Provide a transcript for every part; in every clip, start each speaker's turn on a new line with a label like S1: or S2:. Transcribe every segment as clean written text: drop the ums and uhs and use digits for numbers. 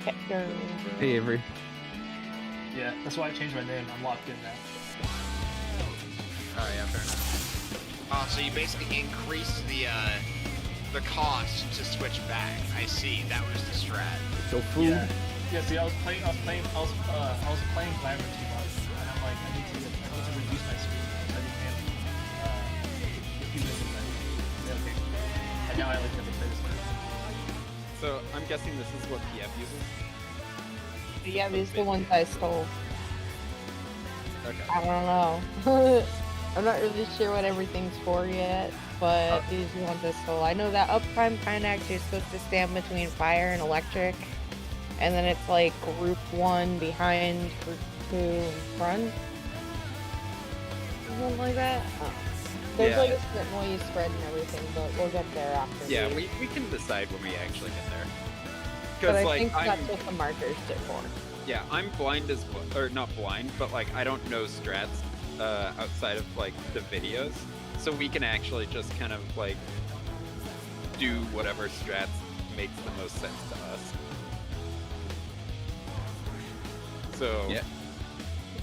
S1: Hey, Avery.
S2: Yeah, that's why I changed my name. I'm locked in now.
S3: Oh yeah, fair enough. So you basically increased the cost to switch back. I see. That was the strat.
S1: So food.
S2: Yeah. See, I was playing Glamour too much, and I'm like, I need to reduce my speed. So I became diffusing that. Okay. And now I like never play this game.
S4: So I'm guessing this is what PF uses.
S5: Yeah, these are the ones I stole.
S4: Okay.
S5: I don't know. I'm not really sure what everything's for yet, but these are the ones I stole. I know that uptime kind of actually is supposed to stand between fire and electric, and then it's like group 1 behind, group 2 in front. Something like that. There's like a certain way you spread and everything, but we'll get there after.
S4: Yeah, we can decide when we actually get there.
S5: But I
S4: like,
S5: think that's what the markers did for.
S4: Yeah, I'm blind as well, or not blind, but like I don't know strats outside of like the videos, so we can actually just kind of like do whatever strats makes the most sense to us. So
S1: Yeah.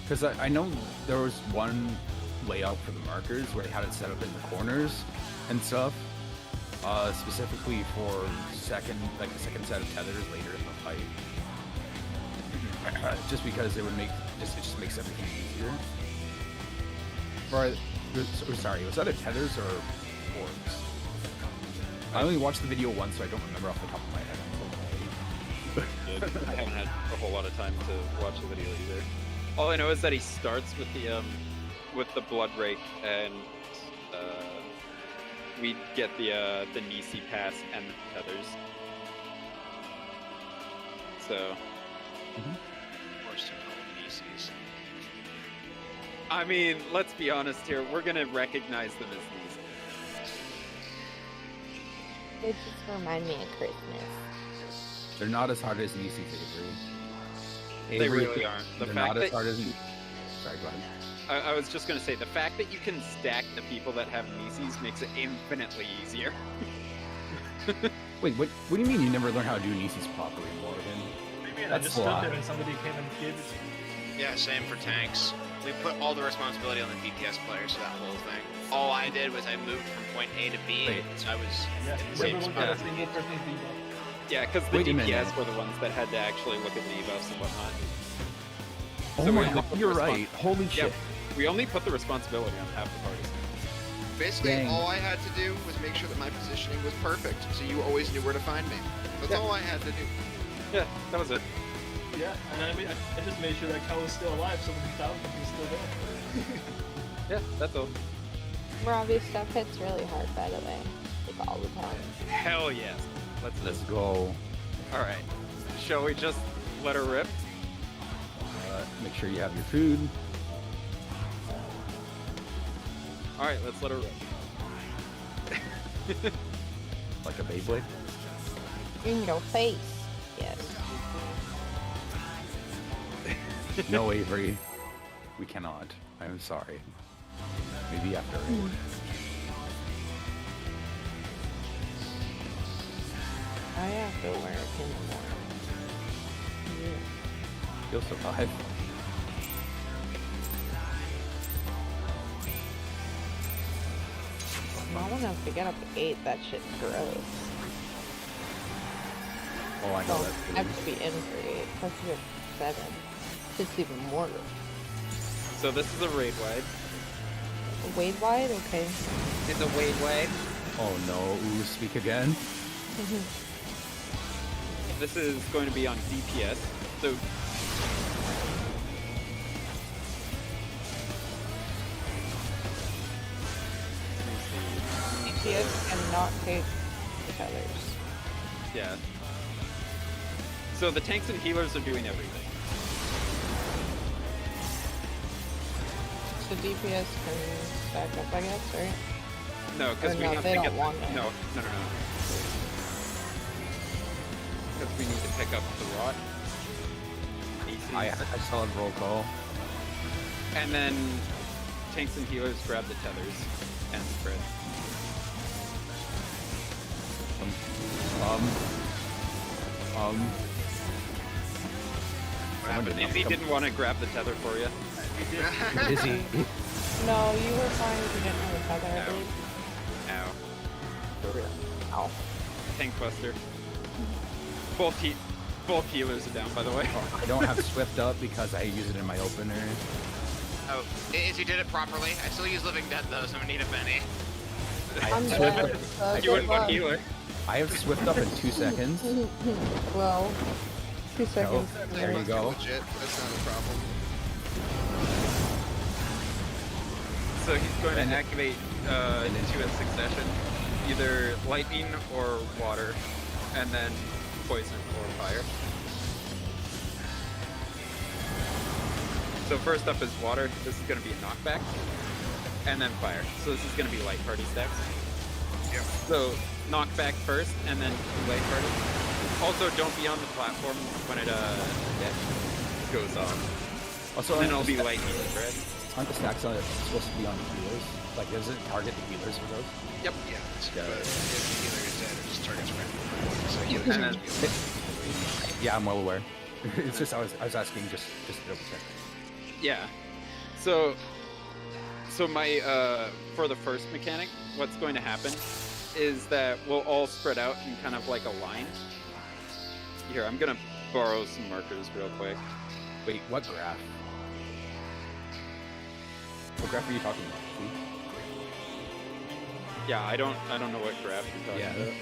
S1: Because I know there was one layout for the markers where they had it set up in the corners and stuff, specifically for the second set of tethers later in the fight. Just because it would it just makes everything easier. Or sorry, was that a tethers or orbs? I only watched the video once, so I don't remember off the top of my head.
S4: I haven't had a whole lot of time to watch the video either. All I know is that he starts with the blood rake, and we get the Nisi pass and the tethers. So. I mean, let's be honest here. We're gonna recognize them as these.
S5: They just remind me of Christmas.
S1: They're not as hard as Nisi's, Avery.
S4: They really aren't.
S1: They're not as hard as. Sorry, go ahead.
S4: I was just gonna say the fact that you can stack the people that have Nisi's makes it infinitely easier.
S1: Wait, what do you mean you never learned how to do Nisi's properly, Morgan?
S2: I just stood there and somebody came and gave it to me.
S3: Yeah, same for tanks. We put all the responsibility on the DPS players for that whole thing. All I did was I moved from point A to B, so I was in the same spot.
S4: Yeah, because the DPS were the ones that had to actually look at the debuffs and whatnot.
S1: Oh
S4: So
S1: my god, you're right. Holy shit.
S4: We only put the responsibility on half the parties.
S3: Basically, all I had to do was make sure that my positioning was perfect, so you always knew where to find me. That's all I had to do.
S4: Yeah, that was it.
S2: Yeah, and I just made sure that cow was still alive, so when he found him, he was still there.
S4: Yeah, that's all.
S5: Robbie stuff hits really hard, by the way. Like all the time.
S4: Hell yes.
S1: Let's go.
S4: Alright. Shall we just let her rip?
S1: Make sure you have your food.
S4: Alright, let's let her rip.
S1: Like a Beyblade?
S5: In your face. Yes.
S1: No, Avery. We cannot. I'm sorry. Maybe after.
S5: I have to work in the morning. Yeah.
S1: You'll survive.
S5: I won't have to get up at 8. That shit's gross.
S1: Oh, I know
S5: Well,
S1: that.
S5: I have to be in for 8. Plus you have 7. It's even more gross.
S4: So this is a raid wide.
S5: Wade wide? Okay.
S4: It's a raid wide.
S1: Oh no, ooh, speak again.
S4: This is going to be on DPS. So
S5: DPS cannot take the feathers.
S4: yeah. So the tanks and healers are doing everything.
S5: So DPS can stack up, I guess, right?
S4: No, because we
S5: no,
S4: have
S5: they
S4: to
S5: don't
S4: get
S5: want it.
S4: no. Because we need to pick up the rot.
S1: I saw a roll call.
S4: And then tanks and healers grab the tethers and spread.
S1: Someone
S4: Izzy didn't want to grab the tether for you.
S1: Izzy.
S5: No, you were fine if you didn't have a tether, I
S4: Ow.
S5: believe.
S4: Ow.
S5: Ow.
S4: Tank buster. Both healers are down, by the way.
S1: I don't have Swift up because I use it in my opener.
S3: Oh, Izzy did it properly. I still use Living Dead though, so I'm gonna need a Benny.
S5: I'm dead.
S4: You and one healer.
S1: I have Swift up in 2 seconds.
S5: Well, 2 seconds.
S1: There you go.
S6: Legit. That's not a problem.
S4: So he's going to activate in 2 in succession, either lightning or water, and then poison or fire. So first up is water. This is going to be a knockback, and then fire. So this is going to be light party stacks.
S6: Yep.
S4: So knockback first, and then light party. Also, don't be on the platform when it goes off.
S1: Also,
S4: And then it'll be lightning spread.
S1: aren't the stacks on it supposed to be on the healers? Like, does it target the healers for those?
S4: Yep.
S6: Yeah.
S1: Yeah.
S6: But if the healer is dead, it just targets random. So healers
S4: And
S6: have
S4: then-
S6: to be alive.
S1: Yeah, I'm well aware. It's just I was asking just to double check.
S4: Yeah. So my for the first mechanic, what's going to happen is that we'll all spread out in kind of like a line. Here, I'm gonna borrow some markers real quick.
S1: Wait, what graph? What graph are you talking about?
S4: Yeah, I don't know what graph you're talking
S1: Yeah.
S4: about.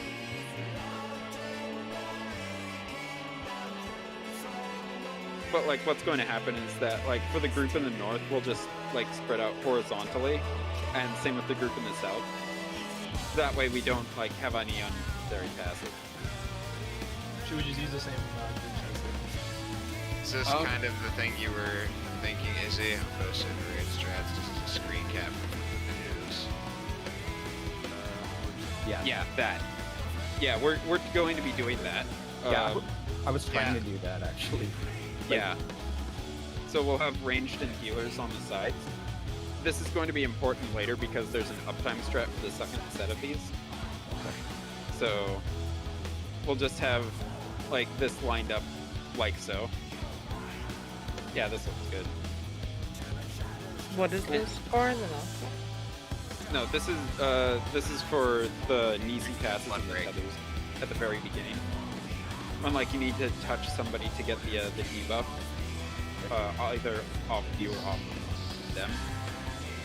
S4: But like what's going to happen is that like for the group in the north, we'll just like spread out horizontally, and same with the group in the south. That way we don't like have any unnecessary passive.
S2: Should we just use the same group
S3: Is this kind of the thing you were thinking, Izzy? I'll post it in raid strats. This is a screen cap from the news.
S1: Yeah.
S4: Yeah, that. Yeah, we're going to be doing that.
S1: Yeah, I was trying
S3: yeah.
S1: to do that actually.
S4: Yeah. So we'll have ranged and healers on the sides. This is going to be important later because there's an uptime strat for the second set of these. So we'll just have like this lined up like so. Yeah, this looks good.
S5: What is this for? The
S4: No, this is for the Nisi passes
S3: Blood
S4: and the
S3: break.
S4: tethers at the very beginning. Unlike you need to touch somebody to get the debuff, either off you or off them.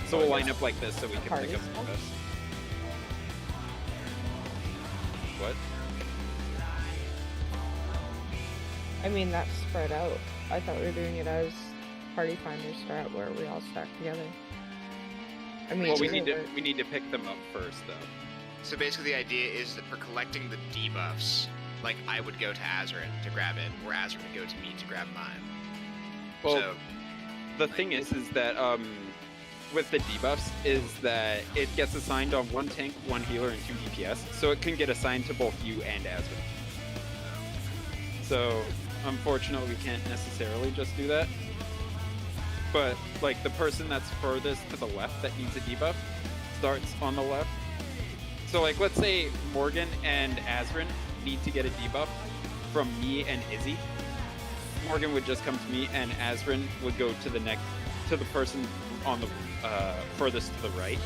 S4: So we'll line up like this so we can pick up
S5: Party
S4: the best. What?
S5: I mean, that's spread out. I thought we were doing it as Party Finder strat where we all stack together. I mean,
S4: Well, we
S5: either
S4: need to pick them up first though.
S3: So basically the idea is that for collecting the debuffs, like I would go to Azerin to grab it, or Azerin would go to me to grab mine.
S4: Well,
S3: So
S4: the thing is that with the debuffs is that it gets assigned on 1 tank, 1 healer, and 2 DPS, so it can get assigned to both you and Azerin. So unfortunately, we can't necessarily just do that. But like the person that's furthest to the left that needs a debuff starts on the left. So like let's say Morgan and Azerin need to get a debuff from me and Izzy. Morgan would just come to me, and Azerin would go to the person on the furthest to the right.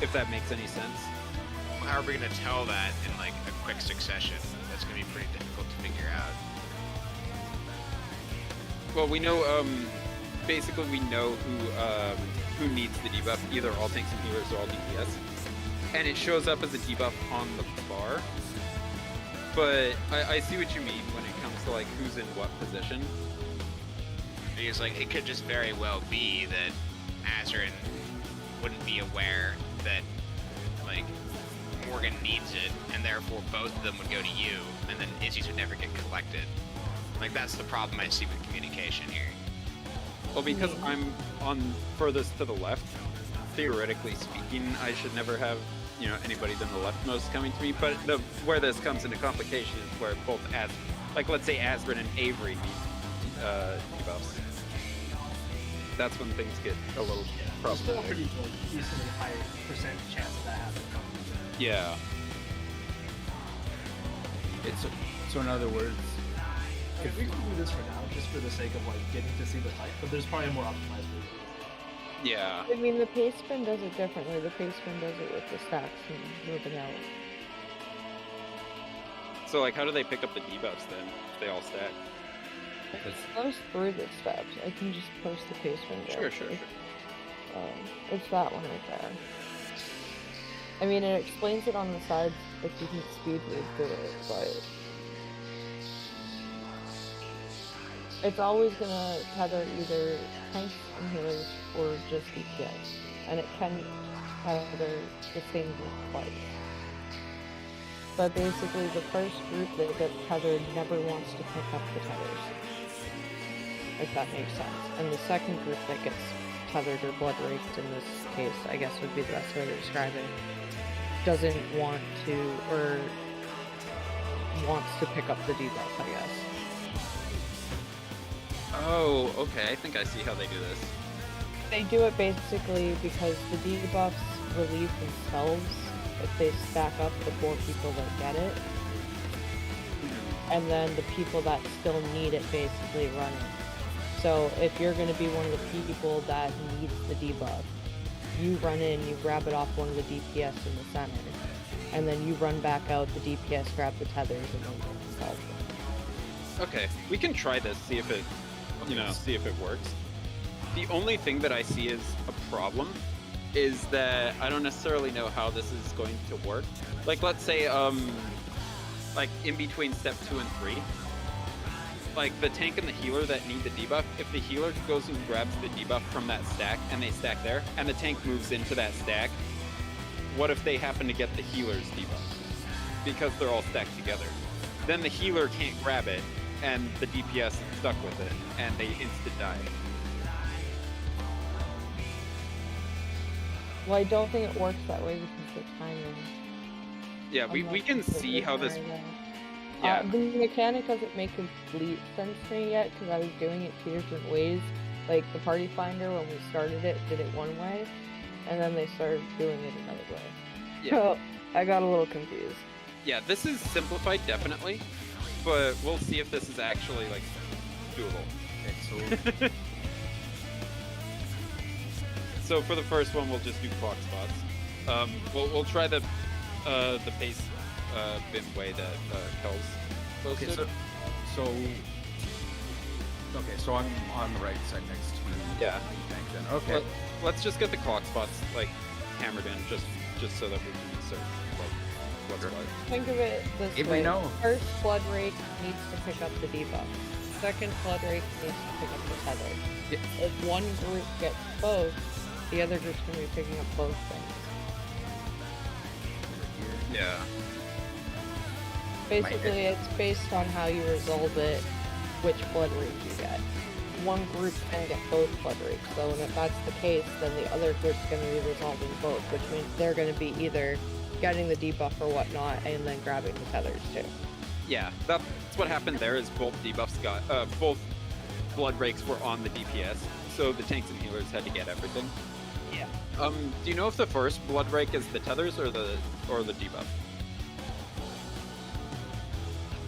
S4: If that makes any sense.
S3: how are we gonna tell that in like a quick succession? That's gonna be pretty difficult to figure out.
S4: Well, we know basically we know who needs the debuff, either all tanks and healers or all DPS, and it shows up as a debuff on the bar. But I see what you mean when it comes to like who's in what position.
S3: Because like it could just very well be that Azerin wouldn't be aware that like Morgan needs it, and therefore both of them would go to you, and then Izzy's would never get collected. Like that's the problem I see with communication here.
S4: Well, because I'm on furthest to the left, theoretically speaking, I should never have, you know, anybody than the leftmost coming to me. But where this comes into complication is where both like let's say Azerin and Avery need debuffs. That's when things get a little
S2: Still a
S4: problematic.
S2: pretty like, decently high percent chance of that happening.
S4: Yeah.
S1: So in other words,
S2: Okay, we can do this for now, just for the sake of like getting to see the type. But there's probably a more optimized version.
S4: Yeah.
S5: I mean, the pace spin does it differently. The pace spin does it with the stacks and moving out.
S4: So like, how do they pick up the debuffs then? If they all stack.
S1: It's,
S5: Those through the steps. I can just post the pace spin.
S4: Sure, sure,
S5: directly.
S4: sure.
S5: It's that one right there. I mean, it explains it on the sides if you can speed read through it, but it's always gonna tether either tanks and healers or just DPS, and it can tether the same group twice. But basically, the first group that gets tethered never wants to pick up the tethers, if that makes sense. And the second group that gets tethered or blood raked in this case, I guess would be the best way to describe it, doesn't want to, or wants to pick up the debuff, I guess.
S4: Oh, okay. I think I see how they do this.
S5: They do it basically because the debuffs relieve themselves if they stack up the 4 people that get it, and then the people that still need it basically run it. So if you're going to be one of the people that needs the debuff, you run in, you grab it off one of the DPS in the center, and then you run back out, the DPS grab the tethers, and then get solved.
S4: Okay, we can try this, see if it, see if it works. The only thing that I see is a problem is that I don't necessarily know how this is going to work. Like, let's say, like in between step 2 and 3, like the tank and the healer that need the debuff, if the healer goes and grabs the debuff from that stack and they stack there, and the tank moves into that stack, what if they happen to get the healer's debuff? Because they're all stacked together. Then the healer can't grab it, and the DPS is stuck with it, and they instant die.
S5: Well, I don't think it works that way because the timing.
S4: Yeah, we can see how this...
S5: Yeah.
S4: Yeah.
S5: The mechanic doesn't make complete sense to me yet because I was doing it 2 different ways. Like the party finder, when we started it, did it one way, and then they started doing it another way.
S4: Yeah.
S5: So I got a little confused.
S4: Yeah, this is simplified, definitely, but we'll see if this is actually, like, doable.
S1: okay, so
S4: So for the first one, we'll just do clock spots. We'll try the pace bin way that Kel's posted.
S1: okay, so I'm on the right side next to
S4: Yeah.
S1: the tank then. Okay.
S4: Let's just get the clock spots like hammered in, just so that we can search what's what.
S5: Think of it this
S1: If
S5: way.
S1: we know.
S5: First blood rake needs to pick up the debuff. Second blood rake needs to pick up the tether.
S1: Yeah.
S5: If one group gets both, the other group's going to be picking up both things.
S4: Yeah.
S5: Basically, it's based on how you resolve it, which blood rake you get. One group can get both blood rakes, so if that's the case, then the other group's going to be resolving both, which means they're going to be either getting the debuff or whatnot, and then grabbing the tethers too.
S4: Yeah, that's what happened there. Is both debuffs got both blood rakes were on the DPS, so the tanks and healers had to get everything.
S5: Yeah.
S4: Do you know if the first blood rake is the tethers or the debuff?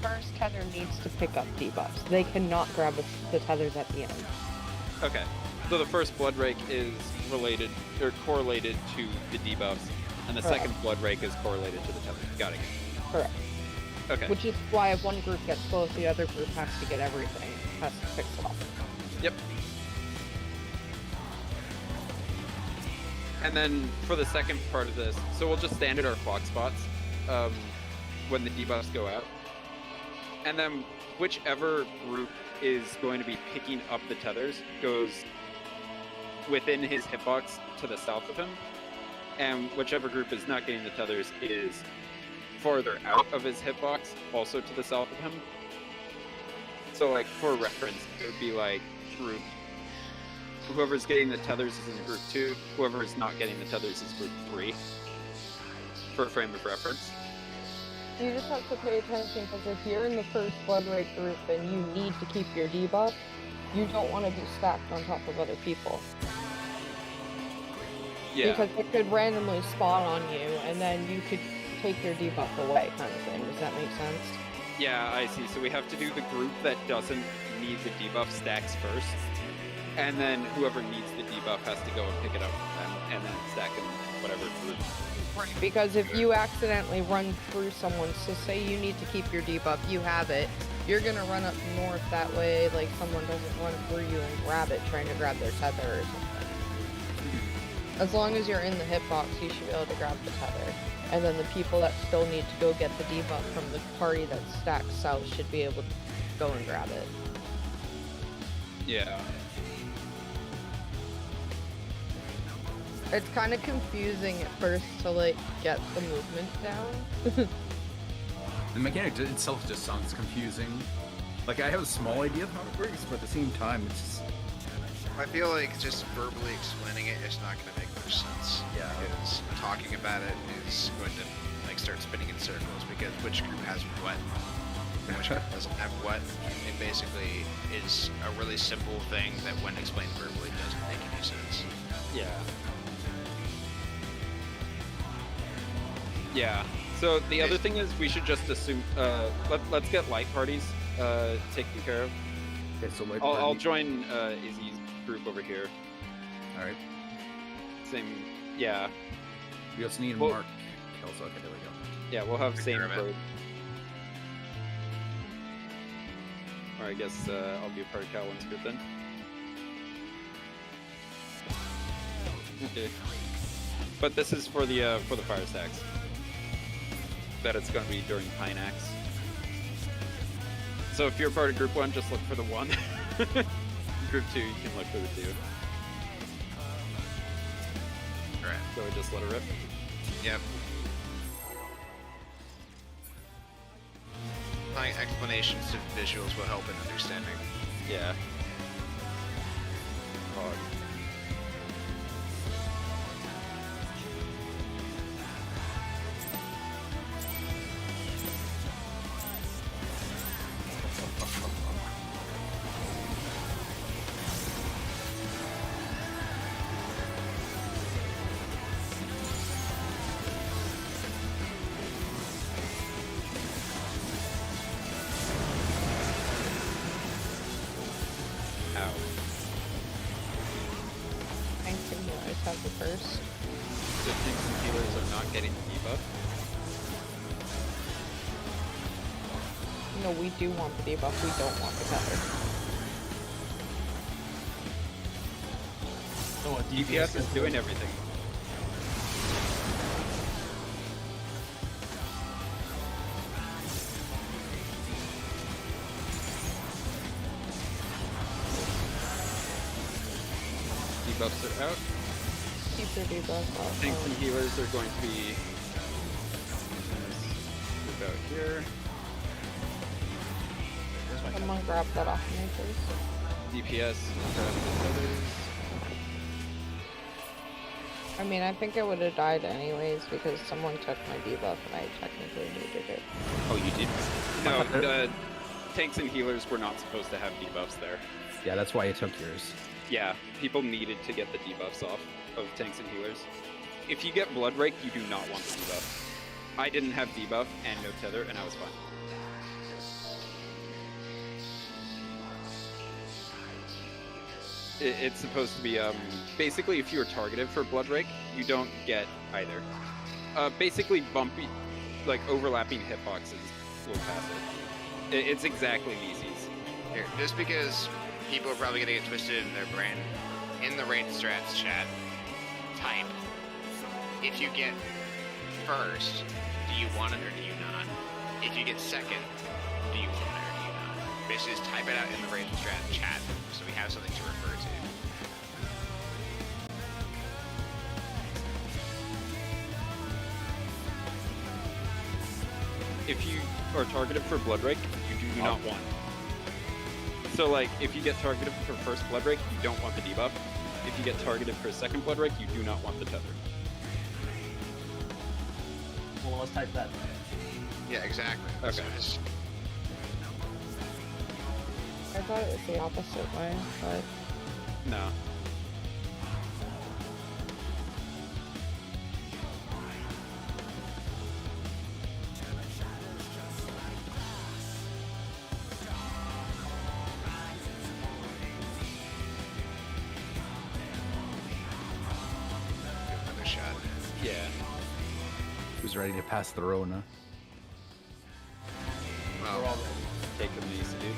S5: First tether needs to pick up debuffs. They cannot grab the tethers at the end.
S4: Okay, so the first blood rake is related or correlated to the debuffs, and the
S5: Correct.
S4: second blood rake is correlated to the tethers. Got it.
S5: Correct.
S4: Okay.
S5: Which is why if one group gets both, the other group has to get everything. Has to fix it up.
S4: Yep. And then for the second part of this, so we'll just stand at our clock spots when the debuffs go out. And then whichever group is going to be picking up the tethers goes within his hitbox to the south of him. And whichever group is not getting the tethers is farther out of his hitbox, also to the south of him. So like for reference, it would be like group whoever's getting the tethers is in group 2, whoever is not getting the tethers is group 3, for a frame of reference.
S5: You just have to pay attention because if you're in the first blood rake group and you need to keep your debuff, you don't want to be stacked on top of other people.
S4: Yeah.
S5: Because it could randomly spawn on you and then you could take your debuff away kind of thing. Does that make sense?
S4: Yeah, I see. So we have to do the group that doesn't need the debuff stacks first, and then whoever needs the debuff has to go and pick it up from them, and then stack in whatever group.
S5: Because if you accidentally run through someone, so say you need to keep your debuff, you have it, you're gonna run up north that way, like someone doesn't run through you and grab it, trying to grab their tether or something. As long as you're in the hitbox, you should be able to grab the tether. And then the people that still need to go get the debuff from the party that's stacked south should be able to go and grab it.
S4: Yeah.
S5: It's kind of confusing at first to like get the movement down.
S1: The mechanic itself just sounds confusing. Like, I have a small idea of how it works, but at the same time, it's just...
S6: I feel like just verbally explaining it is not going to make much sense.
S1: Yeah.
S6: Because talking about it is going to like start spinning in circles because which group has what and which group doesn't have what. It basically is a really simple thing that when explained verbally doesn't make any sense.
S4: Yeah. Yeah. So the other thing is we should just assume, let's get light parties taken care of.
S1: Okay, so like,
S4: I'll join Izzy's group over here.
S1: Alright.
S4: Same, yeah.
S1: We also need
S4: Well-
S1: Mark kills. Okay, there we go.
S4: Yeah, we'll have
S6: Take
S4: same
S6: care of it.
S4: road. Or I guess I'll be a part of Calvin's group then. Okay. But this is for the fire stacks. That it's going to be during Pine Axe. So if you're part of Group 1, just look for the 1. Group 2, you can look for the 2.
S6: Alright.
S4: So we just let it rip.
S6: Yep. Applying explanations to visuals will help in understanding.
S4: Yeah. Prog. Ow.
S5: Thanks, and healers have the first.
S4: So tanks and healers are not getting the debuff.
S5: No, we do want the debuff, we don't want the tether.
S2: So what,
S4: DPS is doing everything. Debuffs are out.
S5: Keep your debuff up.
S4: Tanks and healers are going to be move out here.
S5: Someone grab that off of me, please.
S4: DPS grab the others.
S5: I mean, I think I would have died anyways because someone took my debuff and I technically needed it.
S1: Oh, you did?
S4: No, the tanks and healers were not supposed to have debuffs there.
S1: Yeah, that's why I took yours.
S4: Yeah, people needed to get the debuffs off of tanks and healers. If you get Blood Rake, you do not want the debuff. I didn't have debuff and no tether, and I was fine. It's supposed to be, basically if you're targeted for Blood Rake, you don't get either. Basically bumpy, like overlapping hitboxes will pass it. It's exactly Macy's.
S6: Here, just because people are probably gonna get twisted in their brain, in the raid strats chat, type, if you get first, do you want it or do you not? If you get second, do you want it or do you not? Basically just type it out in the raid strat chat, so we have something to refer to.
S4: If you are targeted for Blood Rake, you do not want. So like, if you get targeted for first Blood Rake, you don't want the debuff. If you get targeted for second Blood Rake, you do not want the tether.
S2: Well, let's type that.
S6: Yeah, exactly.
S4: Okay.
S6: So just,
S5: I thought it was the opposite way, but
S4: No. Yeah.
S1: Who's ready to pass the Rona?
S2: We're all
S6: Well,
S2: ready.
S4: Take them easy, dude.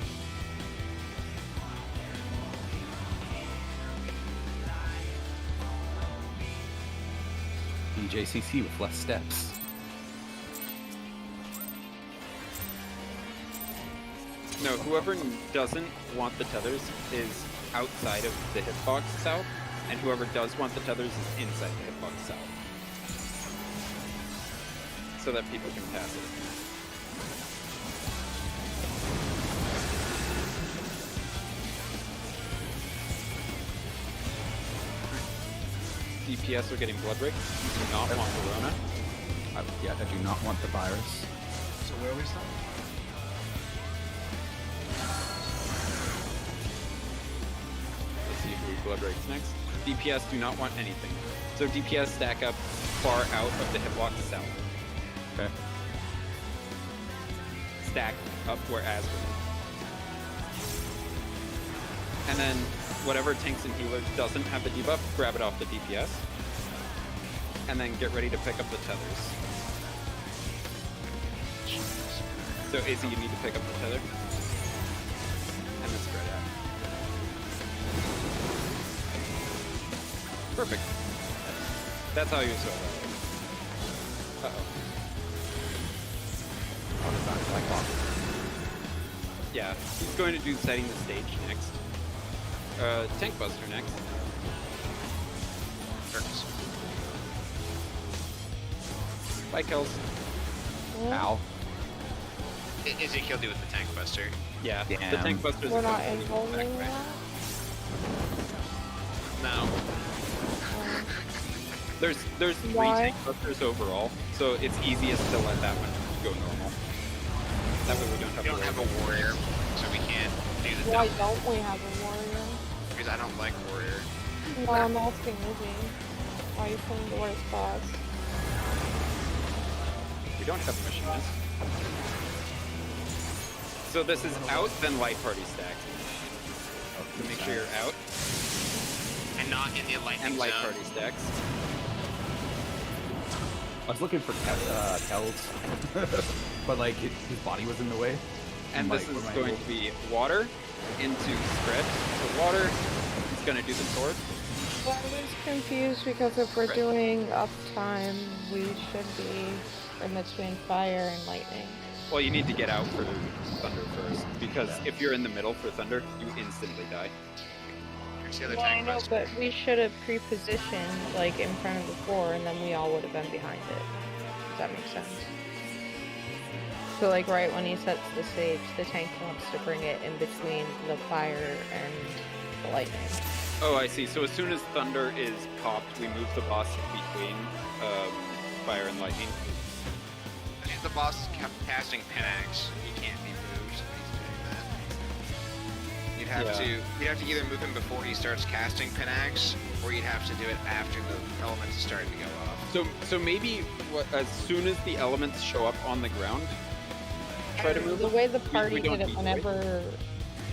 S1: DJCC with less steps.
S4: No, whoever doesn't want the tethers is outside of the hitbox south, and whoever does want the tethers is inside the hitbox south. So that people can pass it. DPS are getting blood raked. You do not want Corona.
S1: Yeah, I do not want the virus.
S2: So where are we stop?
S4: Let's see who blood rakes next. DPS do not want anything. So DPS stack up far out of the hitbox south.
S1: Okay.
S4: Stack up where Asgard is. And then whatever tanks and healers doesn't have the debuff, grab it off the DPS. And then get ready to pick up the tethers. So Izzy, you need to pick up the tether. And then spread out. Perfect. That's how you sort it. Uh-oh.
S1: Oh, it's not like off.
S4: Yeah, he's going to do setting the stage next. Tank Buster next.
S6: Turks.
S4: Bye, Kels.
S1: Ow.
S6: Izzy killed you with the tank buster.
S4: Yeah, the
S1: Damn.
S4: Tank Buster's
S5: We're
S4: a
S5: not
S4: completely
S5: involved in
S4: different
S5: that.
S6: No.
S4: There's three
S5: Why?
S4: Tank Busters overall, so it's easiest to let that one go normal. That way we don't have
S6: We don't
S4: to
S6: have
S4: worry.
S6: a warrior, so we can't do the
S5: Why
S6: double.
S5: don't we have a warrior?
S6: Because I don't like warrior.
S5: No, I'm asking Izzy. Why are you putting the worst class?
S4: We don't have machinist. So this is out, then light party stack. So make sure you're out
S6: And not in the lightning
S4: and light
S6: zone.
S4: party stacks.
S1: I was looking for Kells, but like his body was in the way.
S4: And
S1: I'm
S4: this
S1: like,
S4: is
S1: what am I
S4: going
S1: able-
S4: to be water into spread. So water is going to do the sword.
S5: Well, I was confused because if we're
S4: Right.
S5: doing uptime, we should be in between fire and lightning.
S4: Well, you need to get out for thunder first, because if you're in the middle for thunder, you instantly die.
S6: Here's the other
S5: Well, I
S6: tank
S5: know,
S6: buster.
S5: but we should have pre-positioned like in front of the floor, and then we all would have been behind it. Does that make sense? So like right when he sets the stage, the tank wants to bring it in between the fire and the lightning.
S4: Oh, I see. So as soon as thunder is popped, we move the boss between fire and lightning.
S6: If the boss is casting Pinax, he can't be moved when he's doing that. You'd have to either move him before he starts casting Pinax, or you'd have to do it after the elements are starting to go off.
S4: So maybe as soon as the elements show up on the ground, try to move
S5: The
S4: them.
S5: way the
S4: We
S5: party
S4: don't
S5: did it,
S4: need to wait.
S5: whenever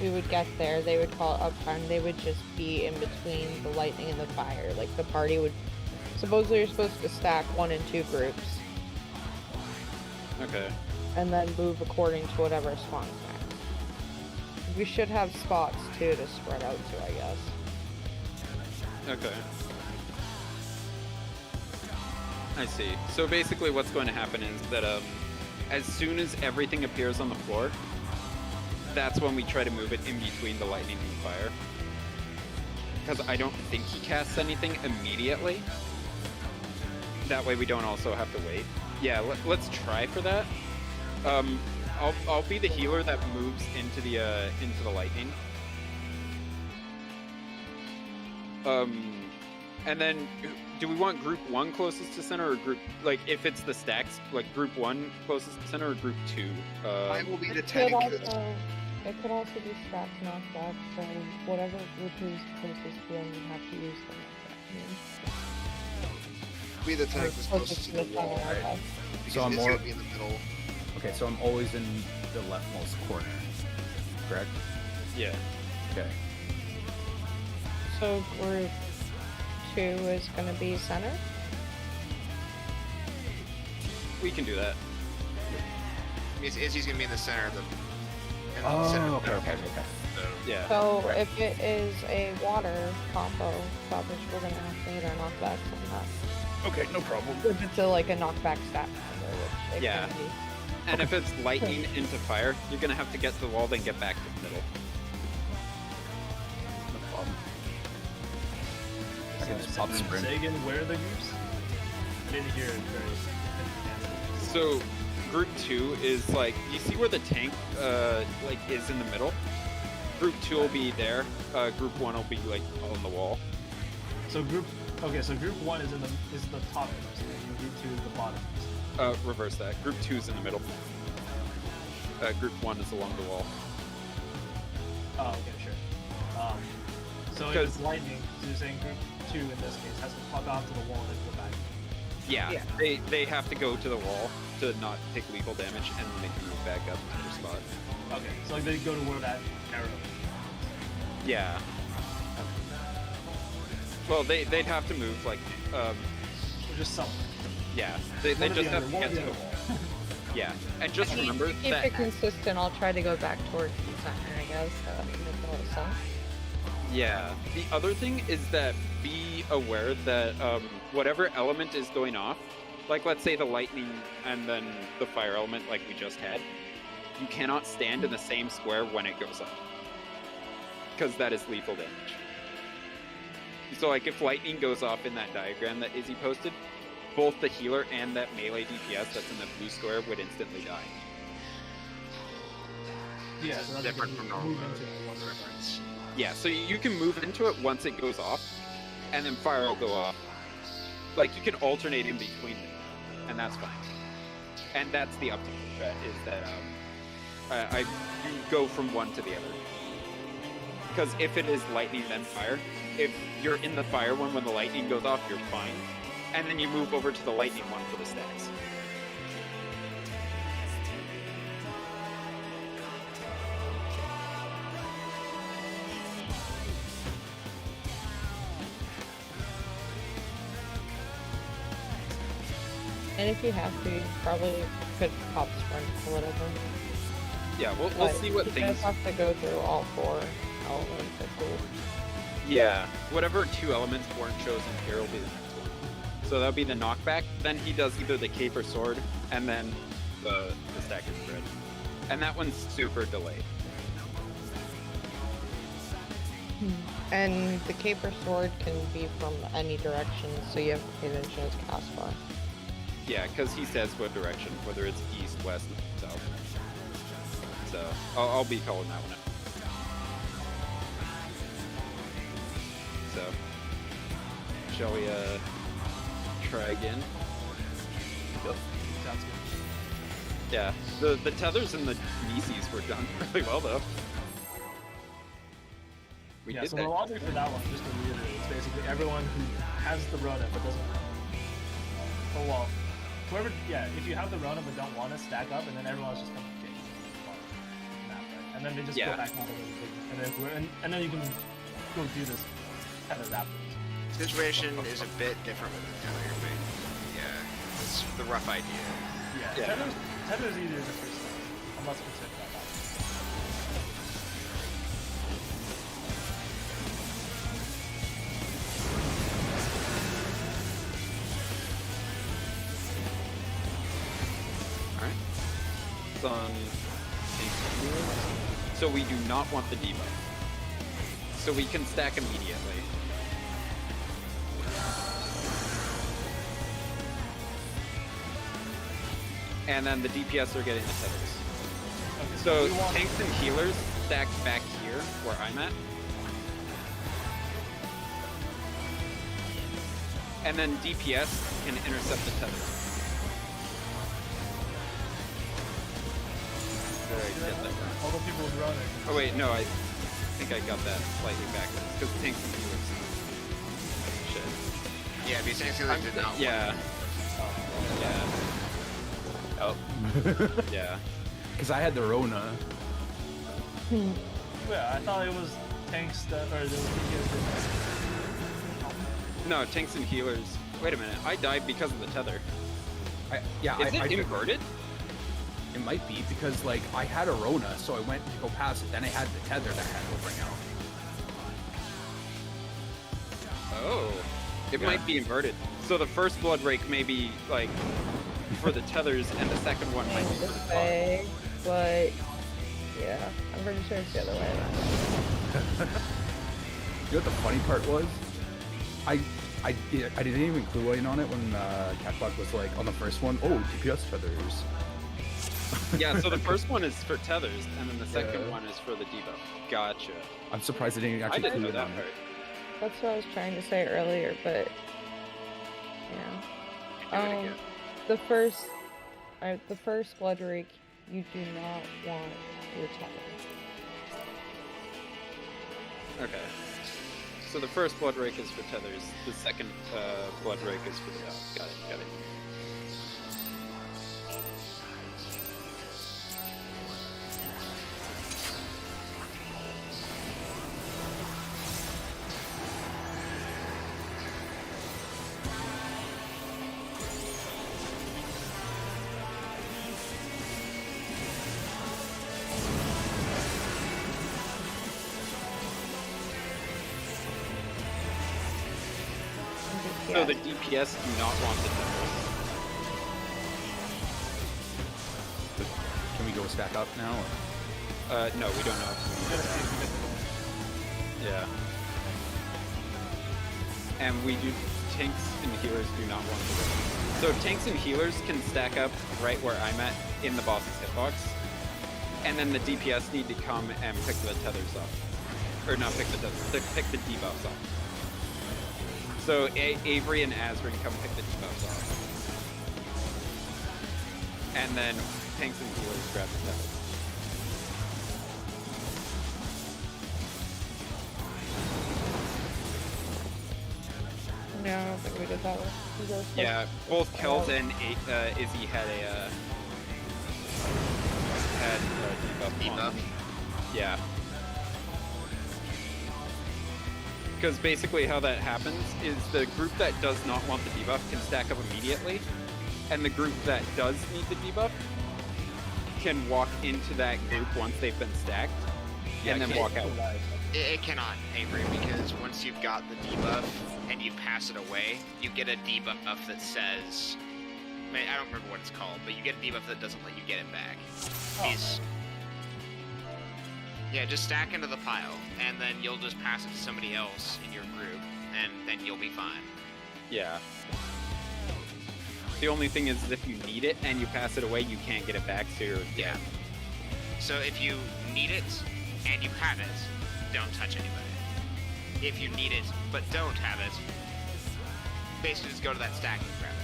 S5: we would get there, they would call it uptime. They would just be in between the lightning and the fire. Like the party would, supposedly you're supposed to stack 1 and 2 groups,
S4: Okay.
S5: and then move according to whatever spawns next. We should have spots too to spread out to, I guess.
S4: Okay. I see. So basically what's going to happen is that as soon as everything appears on the floor, that's when we try to move it in between the lightning and the fire. Because I don't think he casts anything immediately. That way we don't also have to wait. Yeah, let's try for that. I'll be the healer that moves into the lightning. And then do we want group 1 closest to center, or group, like if it's the stacks, like group 1 closest to center, or group 2?
S6: I will be the
S5: It
S6: tank.
S5: it could also be stacked knockback, so whatever group is closest to them, you have to use the knockback.
S6: Be the
S5: Or
S6: tank that's closest to the wall,
S5: center,
S6: right?
S5: okay.
S6: Because
S1: So I'm
S6: it's
S1: more-
S6: gonna be in the middle.
S1: Okay, so I'm always in the leftmost corner. Correct?
S4: Yeah.
S1: Okay.
S5: So group 2 is going to be center?
S4: we can do that.
S6: Izzy's gonna be in the center of the.
S1: Oh, okay.
S6: So,
S4: Yeah.
S5: So if it is a water combo coverage, we're gonna have to hit our knockbacks on that.
S1: Okay, no problem.
S5: If it's like a knockback stat combo, which it
S4: Yeah.
S5: can be.
S4: And if it's lightning into fire, you're gonna have to get to the wall, then get back to the middle.
S1: No problem. I can just pop sprint.
S2: Say again, where are the groups? I didn't hear it very.
S4: So, group 2 is like, you see where the tank like is in the middle? Group 2 will be there. Group 1 will be like on the wall.
S2: So group 1 is the top and group 2 is the bottom.
S4: Reverse that. Group 2 is in the middle. Group 1 is along the wall.
S2: Oh, okay, sure. So if it's lightning, so you're saying group 2 in this case has to fuck off to the wall and then go back.
S4: Yeah, they have to go to the wall to not take lethal damage and they can move back up to their spot.
S2: Okay, so like they go to where that arrow is.
S4: Yeah. Well, they'd have to move like,
S2: Or just somewhere.
S4: yeah, they
S2: One or
S4: just
S2: the
S4: have
S2: other,
S4: to
S2: one or
S4: get to
S2: the
S4: the
S2: other.
S4: wall. Yeah, and just
S5: To
S4: remember
S5: keep
S4: that.
S5: it consistent, I'll try to go back towards the center, I guess. That would make a lot of sense.
S4: Yeah. The other thing is that be aware that whatever element is going off, like let's say the lightning and then the fire element like we just had, you cannot stand in the same square when it goes up. Because that is lethal damage. So like if lightning goes off in that diagram that Izzy posted, both the healer and that melee DPS that's in the blue square would instantly die.
S2: Yeah, so that's
S6: different
S2: like
S6: from normal
S2: move
S6: mode
S2: into it once it's
S6: reference.
S4: Yeah, so you can move into it once it goes off, and then fire will go off. Like you can alternate in between them, and that's fine. And that's the optimal strat, is that you go from one to the other. Because if it is lightning then fire, if you're in the fire one when the lightning goes off, you're fine. And then you move over to the lightning one for the stacks.
S5: And if you have to, you probably could pop sprint or whatever.
S4: Yeah, we'll
S5: But
S4: see what
S5: you
S4: things.
S5: guys have to go through all 4 elements, I believe.
S4: Yeah, whatever 2 elements weren't chosen here will be the next one. So that'll be the knockback. Then he does either the cape or sword, and then the stack and spread. And that one's super delayed.
S5: And the caper sword can be from any direction, so you have to pay attention to his cast bar.
S4: Yeah, because he says what direction, whether it's east, west, south. So I'll be calling that one out. So shall we try again?
S2: Sounds good.
S4: Yeah, the tethers and the Nieces were done really well though. We
S2: Yeah,
S4: did
S2: so
S4: that.
S2: the logic for that one, just to reiterate, is basically everyone who has the Rona but doesn't. Oh well, whoever, yeah, if you have the Rona but don't want to stack up, and then everyone's just coming to kick you. And then they just
S4: Yeah.
S2: go back out of the and then you can go do this kind of afterwards.
S6: Situation is a bit different with the tether, but yeah, it's the rough idea.
S2: Yeah,
S4: Yeah.
S2: Tether's easier the first time. I'm less concerned about that.
S4: Alright. It's on so we do not want the debuff. So we can stack immediately. And then the DPS are getting the tethers.
S2: Okay,
S4: So
S2: we want-
S4: tanks and healers stacked back here where I'm at. And then DPS can intercept the tethers. Did I get that right?
S2: all the people with Rona.
S4: Oh wait, no, I think I got that slightly backwards because tanks and healers. Shit.
S6: Yeah, because Thanksgiving did not.
S4: Yeah. Yeah.
S1: Oh.
S4: Yeah.
S1: Because I had the Rona.
S2: Yeah, I thought it was tanks that, or there was DPS.
S4: No, tanks and healers. Wait a minute, I died because of the tether. Is it inverted?
S1: It might be because like I had a Rona, so I went to go past it. Then I had the tether that had to bring out.
S4: Oh, it
S1: Yeah.
S4: might be inverted. So the first blood rake may be like for the tethers, and the second one might be for the
S5: This
S4: clock.
S5: way, but yeah, I'm pretty sure it's the other way around.
S1: You know what the funny part was? I didn't even clue in on it when Catblock was like on the first one. Oh, GPS tethers.
S4: Yeah, so the first one is for tethers, and then the second
S1: Yeah.
S4: one is for the debuff. Gotcha.
S1: I'm surprised I didn't
S4: I
S1: actually
S4: didn't
S1: clue
S4: know
S1: in
S4: that
S1: on
S4: part.
S1: it.
S5: That's what I was trying to say earlier, but yeah.
S3: Do it again.
S5: The first blood rake, you do not want your tether.
S4: Okay. So the first blood rake is for tethers. The second blood rake is for the Got it. So the DPS do not want the tethers.
S1: Can we go stack up now? Or?
S4: No, we don't know. Yeah. And we do. Tanks and healers do not want to go. So tanks and healers can stack up right where I'm at in the boss's hitbox, and then the DPS need to come and pick the tethers up, or not pick the tethers, pick the debuffs up. So Avery and Azrin come pick the debuffs off, and then tanks and healers grab the tethers.
S5: No, I don't think we did that one. You guys
S4: Yeah, both Kels and Izzy had a debuff. on.
S6: Debuff.
S4: Yeah. Because basically how that happens is the group that does not want the debuff can stack up immediately, and the group that does need the debuff can walk into that group once they've been stacked, and then
S6: okay.
S4: walk out.
S6: It cannot, Avery, because once you've got the debuff and you pass it away, you get a debuff that says... I don't remember what it's called, but you get a debuff that doesn't let you get it back. Yeah, just stack into the pile, and then you'll just pass it to somebody else in your group, and then you'll be fine.
S4: Yeah. The only thing is if you need it and you pass it away, you can't get it back, so you're...
S6: Yeah. So if you need it and you have it, don't touch anybody. If you need it but don't have it, basically just go to that stack and grab it.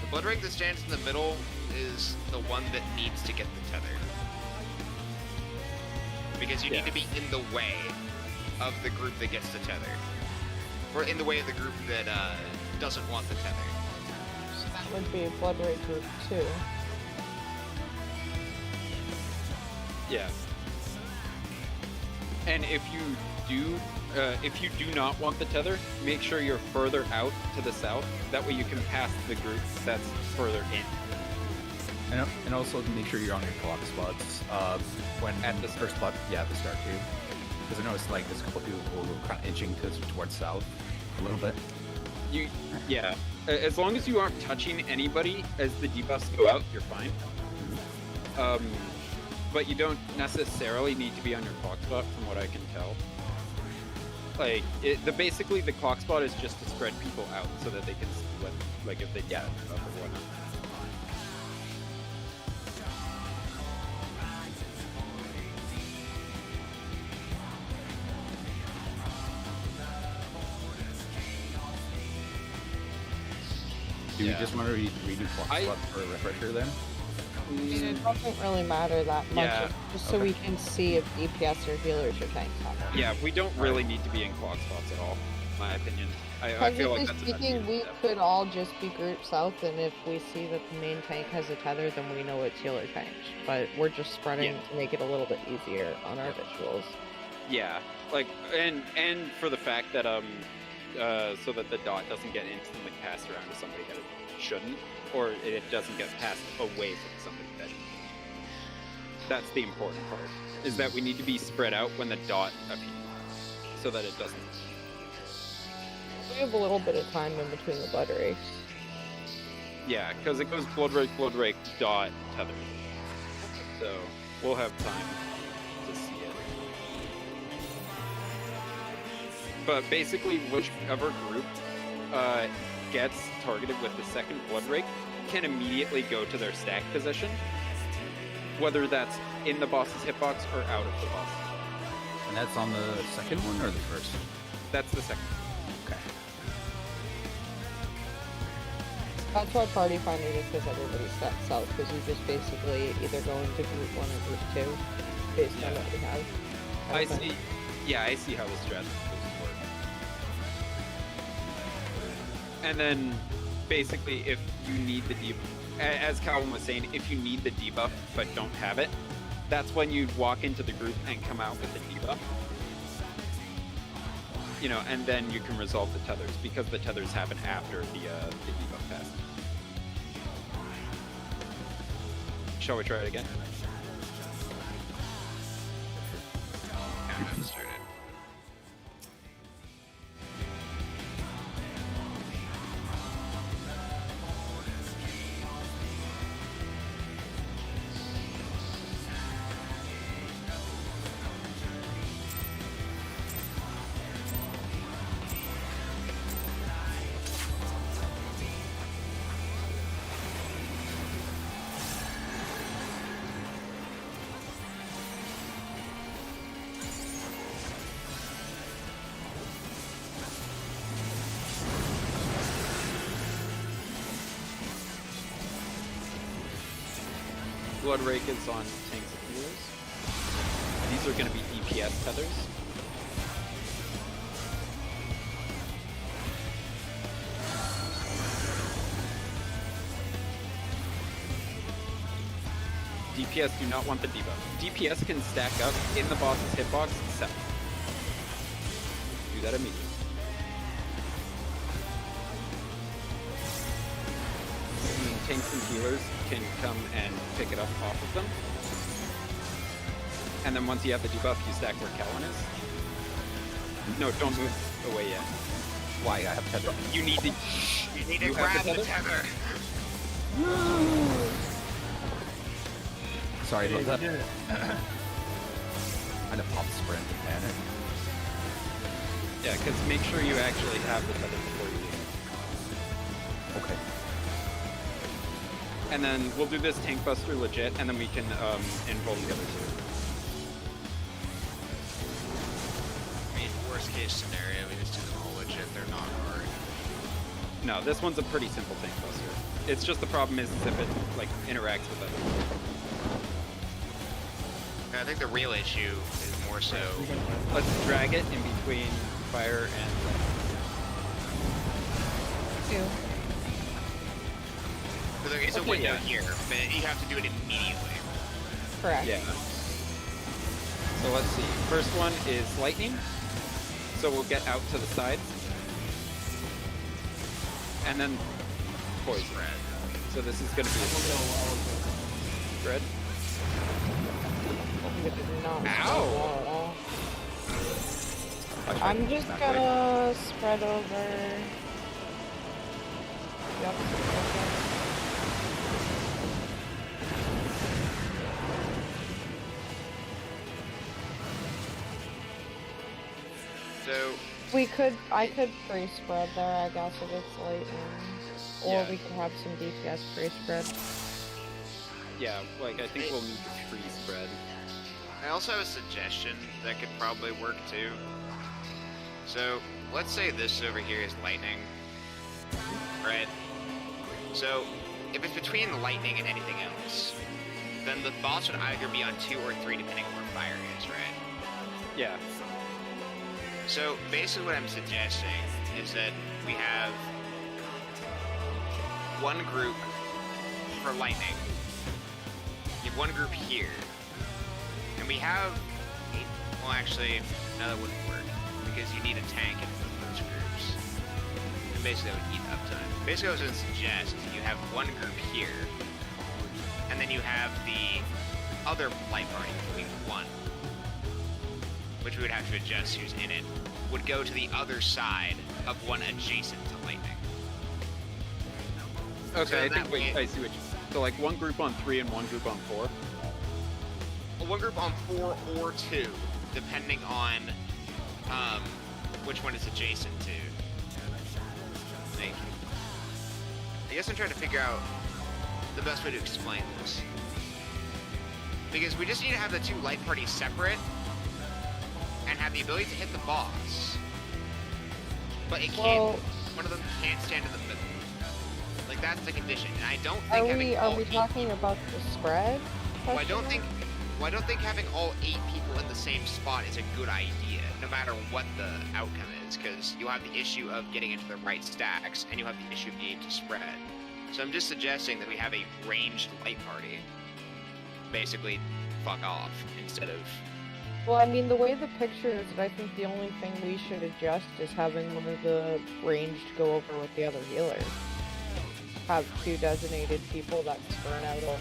S6: The blood ring that stands in the middle is the one that needs to get the tether. Because you need to be in the way of the group that gets the tether. Or in the way of the group that doesn't want the tether.
S5: So that would be a blood rake group too.
S4: Yeah. And if you do not want the tether, make sure you're further out to the south. That way you can pass the group that's further in.
S1: And also make sure you're on your clock spots when
S4: At the
S1: first spot. Yeah, at the start too. Because I noticed like there's a couple people who are kind of inching towards south a little bit.
S4: Yeah. As long as you aren't touching anybody as the debuffs go out, you're fine. But you don't necessarily need to be on your clock spot, from what I can tell. Like, basically the clock spot is just to spread people out so that they can see what, like, if they get a debuff or whatnot.
S1: Do you just want to redo clock spot for a refresher then?
S5: It doesn't really matter that much,
S4: Yeah,
S5: it's just so we can see if DPS or healers or tanks have it.
S4: Yeah, we don't really need to be in clock spots at all, in my opinion. I feel like that's
S5: speaking, we could all just be grouped south, and if we see that the main tank has a tether, then we know it's healer tank. But we're just spreading to make it a little bit easier on our visuals.
S4: Yeah, like, and for the fact that so that the dot doesn't get instantly passed around to somebody that it shouldn't, or it doesn't get passed away from somebody that it shouldn't. That's the important part, is that we need to be spread out when the dot appears, so that it doesn't.
S5: We have a little bit of time in between the blood rakes.
S4: Yeah, because it goes blood rake, dot, tether. So we'll have time to see it. But basically, whichever group gets targeted with the second blood rake can immediately go to their stack position, whether that's in the boss's hitbox or out of the boss.
S1: And that's on the second one or the first?
S4: That's the second.
S1: Okay.
S5: That's why Party Finder is because everybody stacks out, because you just basically either go into group 1 or group 2, based on what you have.
S4: I see. Yeah, I see how the strat work. And then, basically, if you need the debuff, as Calvin was saying, if you need the debuff but don't have it, that's when you walk into the group and come out with the debuff. You know, and then you can resolve the tethers, because the tethers happen after the debuff pass. Shall we try it again?
S6: Countdown started.
S4: Blood Rake is on tanks and healers. These are going to be DPS tethers. DPS do not want the debuff. DPS can stack up in the boss's hitbox 7. Do that immediately. Tanks and healers can come and pick it up off of them. And then once you have the debuff, you stack where Calvin is. No, don't move away yet.
S1: Why? I have tether.
S4: You need to...
S6: You need to
S4: You have
S6: grab
S4: the
S6: the
S4: tether?
S6: tether.
S1: Sorry about that.
S2: You did it.
S1: I had to pop sprint and panic.
S4: Yeah, because make sure you actually have the tether before you leave.
S1: Okay.
S4: And then we'll do this tank buster legit, and then we can enroll the other two.
S6: I mean, worst case scenario, we just do them all legit. They're not hard.
S4: No, this one's a pretty simple tank buster. It's just the problem is if it like interacts with other.
S6: I think the real issue is more so.
S4: Let's drag it in between fire and.
S5: 2.
S6: So there is a
S4: Okay,
S6: window
S4: yeah.
S6: here, but you have to do it immediately.
S5: Correct.
S4: Yeah. So let's see. First one is lightning. So we'll get out to the sides. And then poison. So this is going to be a spread.
S5: It did not
S4: Ow!
S5: at all.
S1: I tried
S5: I'm
S1: to
S5: just
S1: back away.
S5: gonna spread over the opposite direction.
S6: So,
S5: I could pre-spread there, I guess, if it's lightning. Or
S4: Yeah.
S5: we could have some DPS pre-spread.
S4: Yeah, like I think we'll need the tree spread.
S6: I also have a suggestion that could probably work too. So, let's say this over here is lightning, right? So, if it's between the lightning and anything else, then the boss would either be on 2 or 3 depending on where fire is, right?
S4: Yeah.
S6: So, basically what I'm suggesting is that we have one group for lightning. You have one group here. And we have well actually, no, that wouldn't work. Because you need a tank in both those groups.
S3: and basically that would eat uptime. Basically, what I was going to suggest is that you have one group here, and then you have the other light party, including one, which we would have to adjust who's in it, would go to the other side of one adjacent to lightning.
S4: Okay,
S3: So
S4: I
S3: that
S4: think, wait,
S3: way-
S4: I see what you So like one group on 3 and one group on 4?
S3: One group on 4 or 2, depending on which one it's adjacent to. Like, I guess I'm trying to figure out the best way to explain this. Because we just need to have the two light parties separate and have the ability to hit the boss. But it can't, one of them can't stand in the middle. Like, that's the condition. And I don't think having
S5: Are
S3: all
S5: we
S3: 8
S5: talking about the spread?
S3: Well, I don't think having all 8 people in the same spot is a good idea, no matter what the outcome is, because you'll have the issue of getting into the right stacks, and you'll have the issue of being able to spread. So I'm just suggesting that we have a ranged light party. Basically, fuck off, instead of...
S5: Well, I mean, the way the picture is, I think the only thing we should adjust is having one of the ranged go over with the other healer. Have 2 designated people that spread out on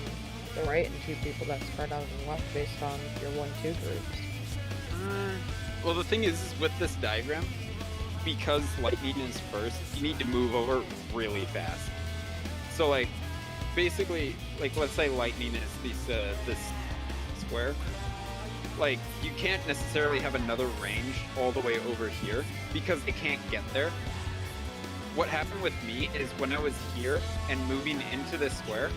S5: the right and 2 people that spread out on the left based on your 1-2 groups.
S4: Well, the thing is with this diagram, because lightning is first, you need to move over really fast. So like, basically, like let's say lightning is this square. Like, you can't necessarily have another range all the way over here because they can't get there. What happened with me is when I was here and moving into this square,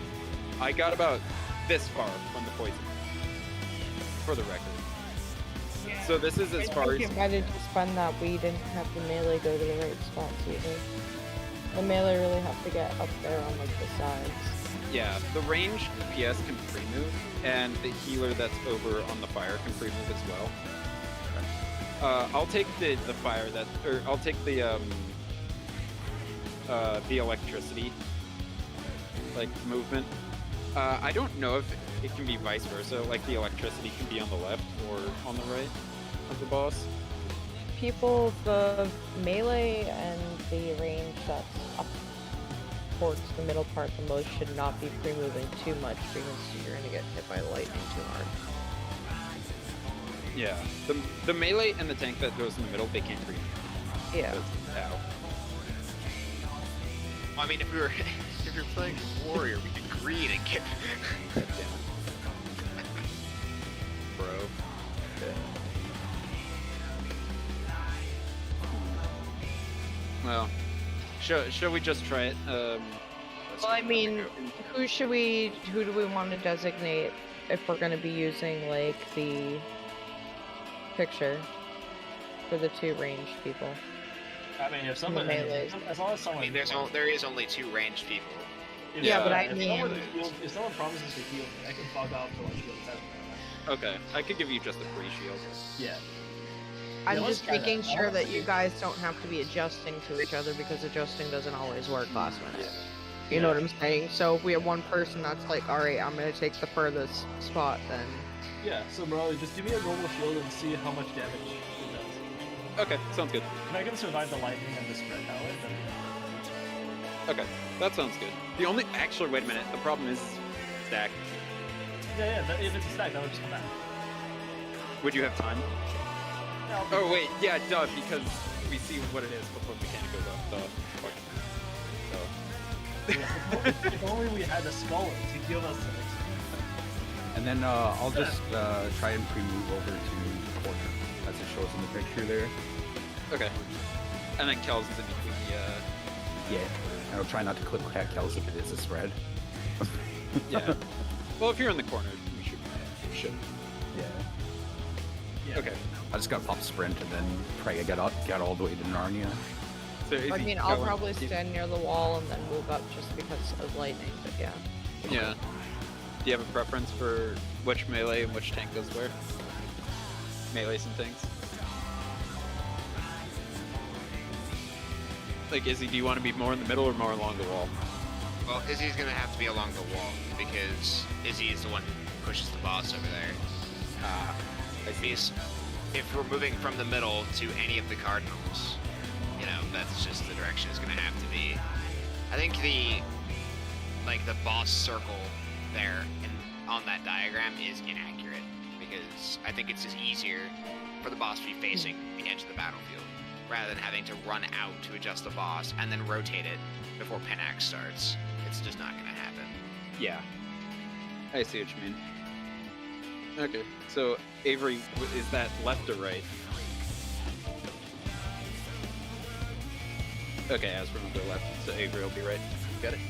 S4: I got about this far from the poison, for the record. So this is as far as...
S5: it might have just been that we didn't have the melee go to the right spots either. The melee really have to get up there on like the sides.
S4: Yeah, the range DPS can pre-move, and the healer that's over on the fire can pre-move as well. I'll take the fire that, or I'll take the electricity, like, movement. I don't know if it can be vice versa, like the electricity can be on the left or on the right of the boss.
S5: People, the melee and the range that's up towards the middle part the most should not be pre-moving too much because you're gonna get hit by lightning too hard.
S4: Yeah, the melee and the tank that goes in the middle, they can't pre-move.
S5: Yeah.
S4: Ow.
S3: I mean, if we were playing warrior, we could green and get...
S4: God damn it. Bro. Well, shall we just try it?
S5: Well, I mean, who do we want to designate if we're gonna be using, like, the picture for the 2 ranged people?
S2: I mean, if someone,
S5: melees.
S2: as long as someone,
S3: I mean, there is only 2 ranged people.
S2: if,
S5: Yeah, but I
S2: if
S5: mean-
S2: if someone promises to heal me, I can fuck off to like heal 7.
S4: Okay, I could give you just a free shield.
S2: Yeah.
S5: I'm
S2: let's
S5: just
S2: try that.
S5: making sure that
S2: Honestly-
S5: you guys don't have to be adjusting to each other because adjusting doesn't always work last minute.
S4: Yeah.
S5: You know what I'm saying? So if we have one person that's like, alright, I'm gonna take the furthest spot, then...
S2: Yeah, so bro, just give me a normal shield and see how much damage it does.
S4: Okay, sounds good.
S2: If I can survive the lightning and the spread power, then
S4: Okay, that sounds good. The only... Actually, wait a minute. The problem is stack.
S2: yeah, if it's a stack, that would just come back.
S4: Would you have time?
S2: Yeah, I'll
S4: Oh, wait. Yeah, duh, because we see what it is before the mechanic goes up. Duh. Fuck.
S2: if only we had a scholar to give us an
S1: And then I'll just try and pre-move over to the corner, as it shows in the picture there.
S4: Okay. And then Kel's is in between the,
S1: Yeah, and I'll try not to click Kells if it is a spread.
S4: yeah. Well, if you're in the corner, we should.
S1: Yeah.
S2: Yeah.
S4: Okay.
S1: I just gotta pop sprint and then try to get all the way to Narnia.
S4: So if
S5: I
S4: you
S5: mean,
S4: go
S5: I'll
S4: in-
S5: probably stand near the wall and then move up just because of lightning, but yeah.
S4: Yeah. Do you have a preference for which melee and which tank goes where? Melees and tanks? Like, Izzy, do you want to be more in the middle or more along the wall?
S3: Well, Izzy's gonna have to be along the wall, because Izzy is the one who pushes the boss over there.
S4: Ah, I see.
S3: Because if we're moving from the middle to any of the cardinals, you know,
S6: that's just the direction it's gonna have to be. I think the boss circle there on that diagram is inaccurate, because I think it's just easier for the boss to be facing the edge of the battlefield rather than having to run out to adjust the boss and then rotate it before Penax starts. It's just not gonna happen.
S4: Yeah. I see what you mean. Okay, so Avery, is that left or right? Okay, Asper will go left, so Avery will be right. Got it.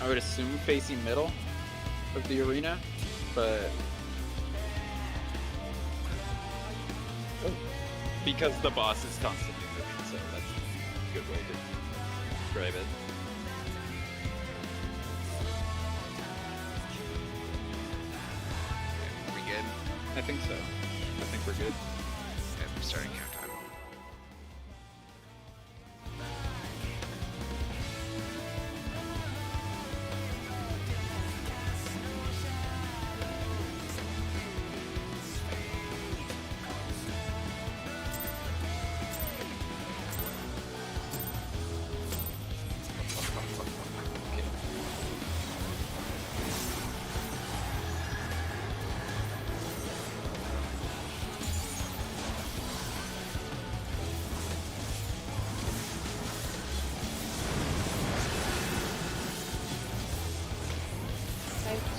S4: I would assume facing middle of the arena, but because the boss is constantly moving, so that's a good way to describe it.
S6: Are we good?
S4: I think so. I think we're good.
S6: Okay, I'm starting countdown.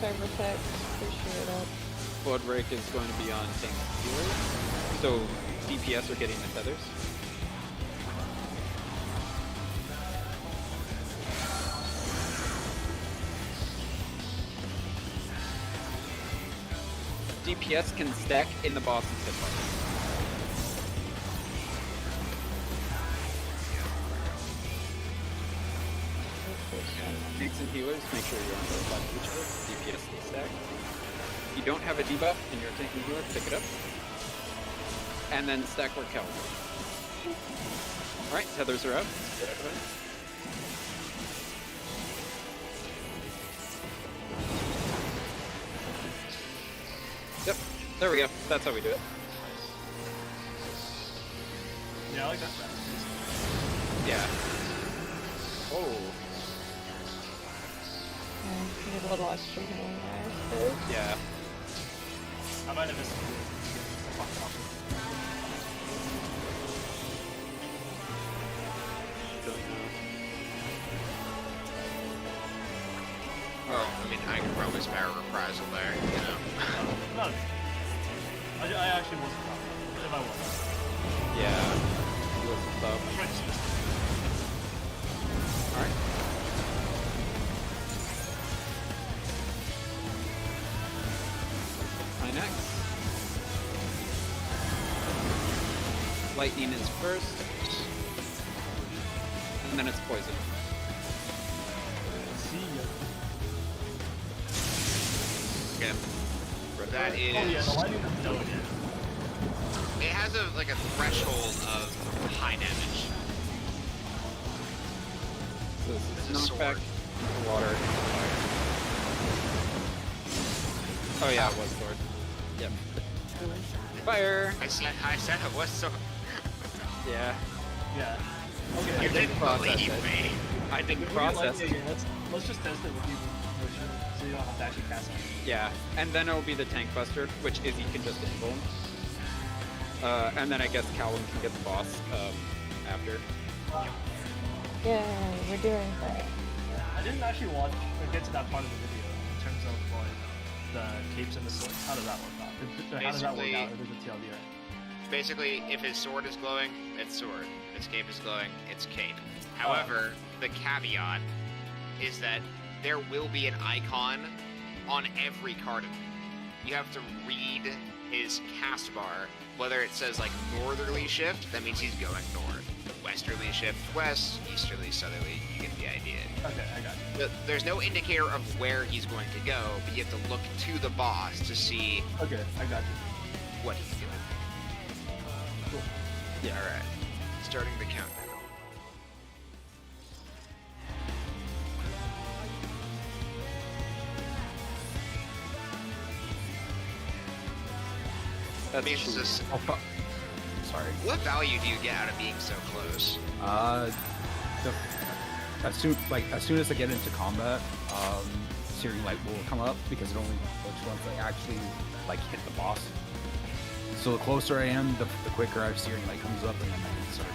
S5: Cyber text, appreciate it.
S4: Blood Break is going to be on tank healers, so DPS are getting the tethers. DPS can stack in the boss's hitbox. Tanks and healers, make sure you're on the left of each other. DPS stay stacked. If you don't have a debuff and you're a tank and healer, pick it up. And then stack where Cal. Alright, tethers are up. Let's get out of it. Yep, there we go. That's how we do it.
S2: Yeah, I like that strategy.
S4: Yeah. Oh.
S5: Need a little extra healing there.
S4: Yeah.
S2: I might have missed it.
S6: Well, I mean, I could probably spare a reprisal there, you know.
S2: No. I actually wasn't confident. If I was.
S4: Yeah. He wasn't tough. Alright. Next. Lightning is first, and then it's poison.
S2: See ya.
S6: Okay. That is...
S2: Oh yeah, the lightning is no again.
S6: It has a threshold of high damage.
S4: So this
S6: It's
S4: is
S6: a
S4: knockback,
S6: sword.
S4: water, fire. Oh yeah, it was sword. Yep. Fire!
S6: I said it was so...
S4: Yeah.
S2: Yeah.
S4: I
S2: Okay.
S6: You
S4: didn't
S6: didn't
S4: process
S6: believe
S4: it.
S6: me.
S4: I didn't
S2: If we
S4: process
S2: like
S4: it.
S2: it, let's just test it with you version, so you don't have to actually cast it.
S4: Yeah, and then it'll be the tank buster, which Izzy can just invuln. And then I guess Calvin can get the boss after.
S5: Yeah, we're doing great.
S2: I didn't actually watch or get to that part of the video in terms of like the capes and the swords. How does that work out? How does that work out? Or does it TLDR?
S6: Basically, if his sword is glowing, it's sword. If his cape is glowing, it's cape. However, the caveat is that there will be an icon on every card. You have to read his cast bar, whether it says like northerly shift, that means he's going north. Westerly shift west, easterly, southerly, you get the idea.
S2: Okay, I got you.
S6: There's no indicator of where he's going to go, but you have to look to the boss to see
S2: Okay, I got you.
S6: what he's doing.
S2: Cool.
S6: Yeah, alright. Starting the countdown.
S4: That's
S6: mean, it's
S4: true.
S6: just,
S1: Oh, sorry.
S6: what value do you get out of being so close?
S1: The, as soon as I get into combat, searing light will come up because it only works once I actually like hit the boss. So the closer I am, the quicker our searing light comes up, and then I can start.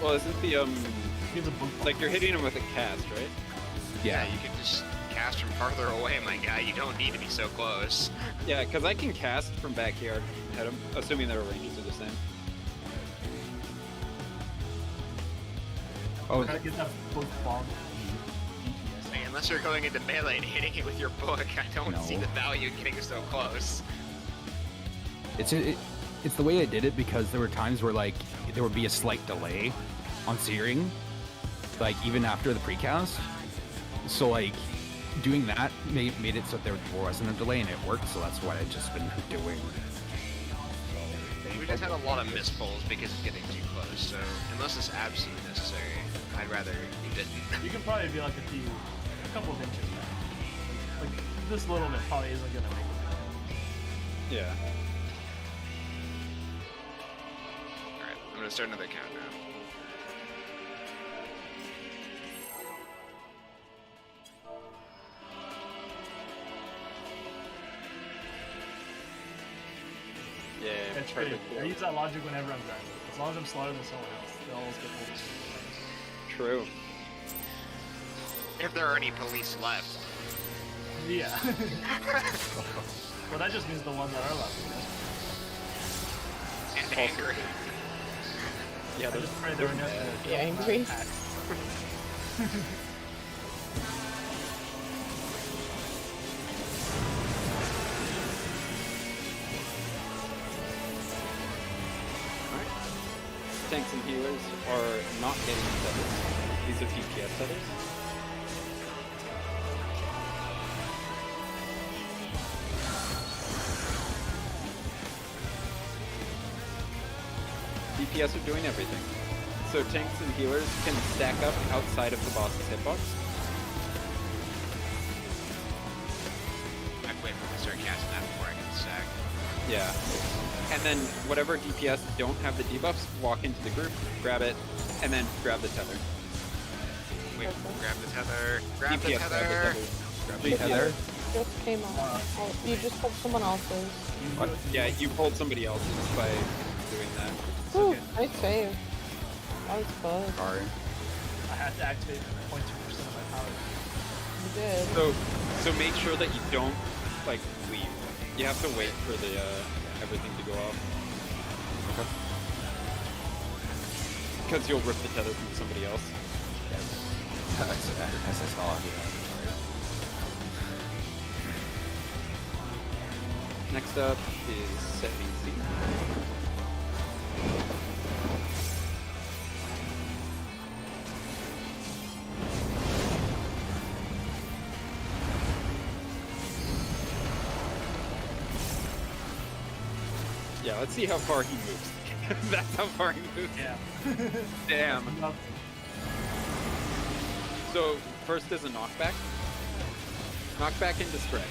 S4: Well, isn't the
S2: He's a book.
S4: like you're hitting him with a cast, right?
S6: Yeah, you can just cast from farther away, my guy. You don't need to be so close.
S4: Yeah, because I can cast from back here at him, assuming their ranges are the same.
S1: Oh,
S2: Try to get that book bomb. DPS.
S6: I mean, unless you're going into melee and hitting it with your book, I don't
S1: No.
S6: see the value in getting so close.
S1: it's the way I did it because there were times where like there would be a slight delay on searing, like even after the precast. So like doing that made it so there wasn't a delay and it worked. So that's what I've just been doing.
S6: We just had a lot of missed pulls because of getting too close, so unless it's absolutely necessary, I'd rather you didn't.
S2: You can probably be like a couple of inches back. Like this little bit probably isn't gonna make a
S4: Yeah.
S6: Alright, I'm gonna start another countdown.
S4: Yeah,
S2: It's pretty.
S4: perfect.
S2: I use that logic whenever I'm driving. As long as I'm slower than someone else, they'll always get pulled.
S4: True.
S6: If there are any police left.
S2: Yeah. Well, that just means the ones that are left.
S6: And angry.
S4: Yeah,
S2: I
S4: there's
S2: just pray there were no
S5: Yeah, angry.
S4: tanks and healers are not getting tethers. These are DPS tethers. DPS are doing everything. So tanks and healers can stack up outside of the boss's hitbox.
S6: I wait for him to start casting that before I can stack.
S4: Yeah. And then whatever DPS don't have the debuffs, walk into the group, grab it, and then grab the tether.
S6: Wait, grab the tether. Grab the
S4: DPS
S6: tether.
S4: grab the tether.
S1: Grab the tether.
S5: Just came out. Oh, you just pulled someone else's.
S1: What?
S4: Yeah, you pulled somebody else's by doing that.
S5: Ooh, nice save. That was close.
S1: Sorry.
S2: I had to activate 0.2% of my power.
S5: You did.
S4: So make sure that you don't like leave. You have to wait for the everything to go off.
S1: Okay.
S4: Because you'll rip the tether from somebody else.
S1: As I saw, yeah.
S4: Next up is setting C. Yeah, let's see how far he moves. That's how far he moves.
S2: Yeah.
S4: Damn. So first is a knockback. Knockback into spread.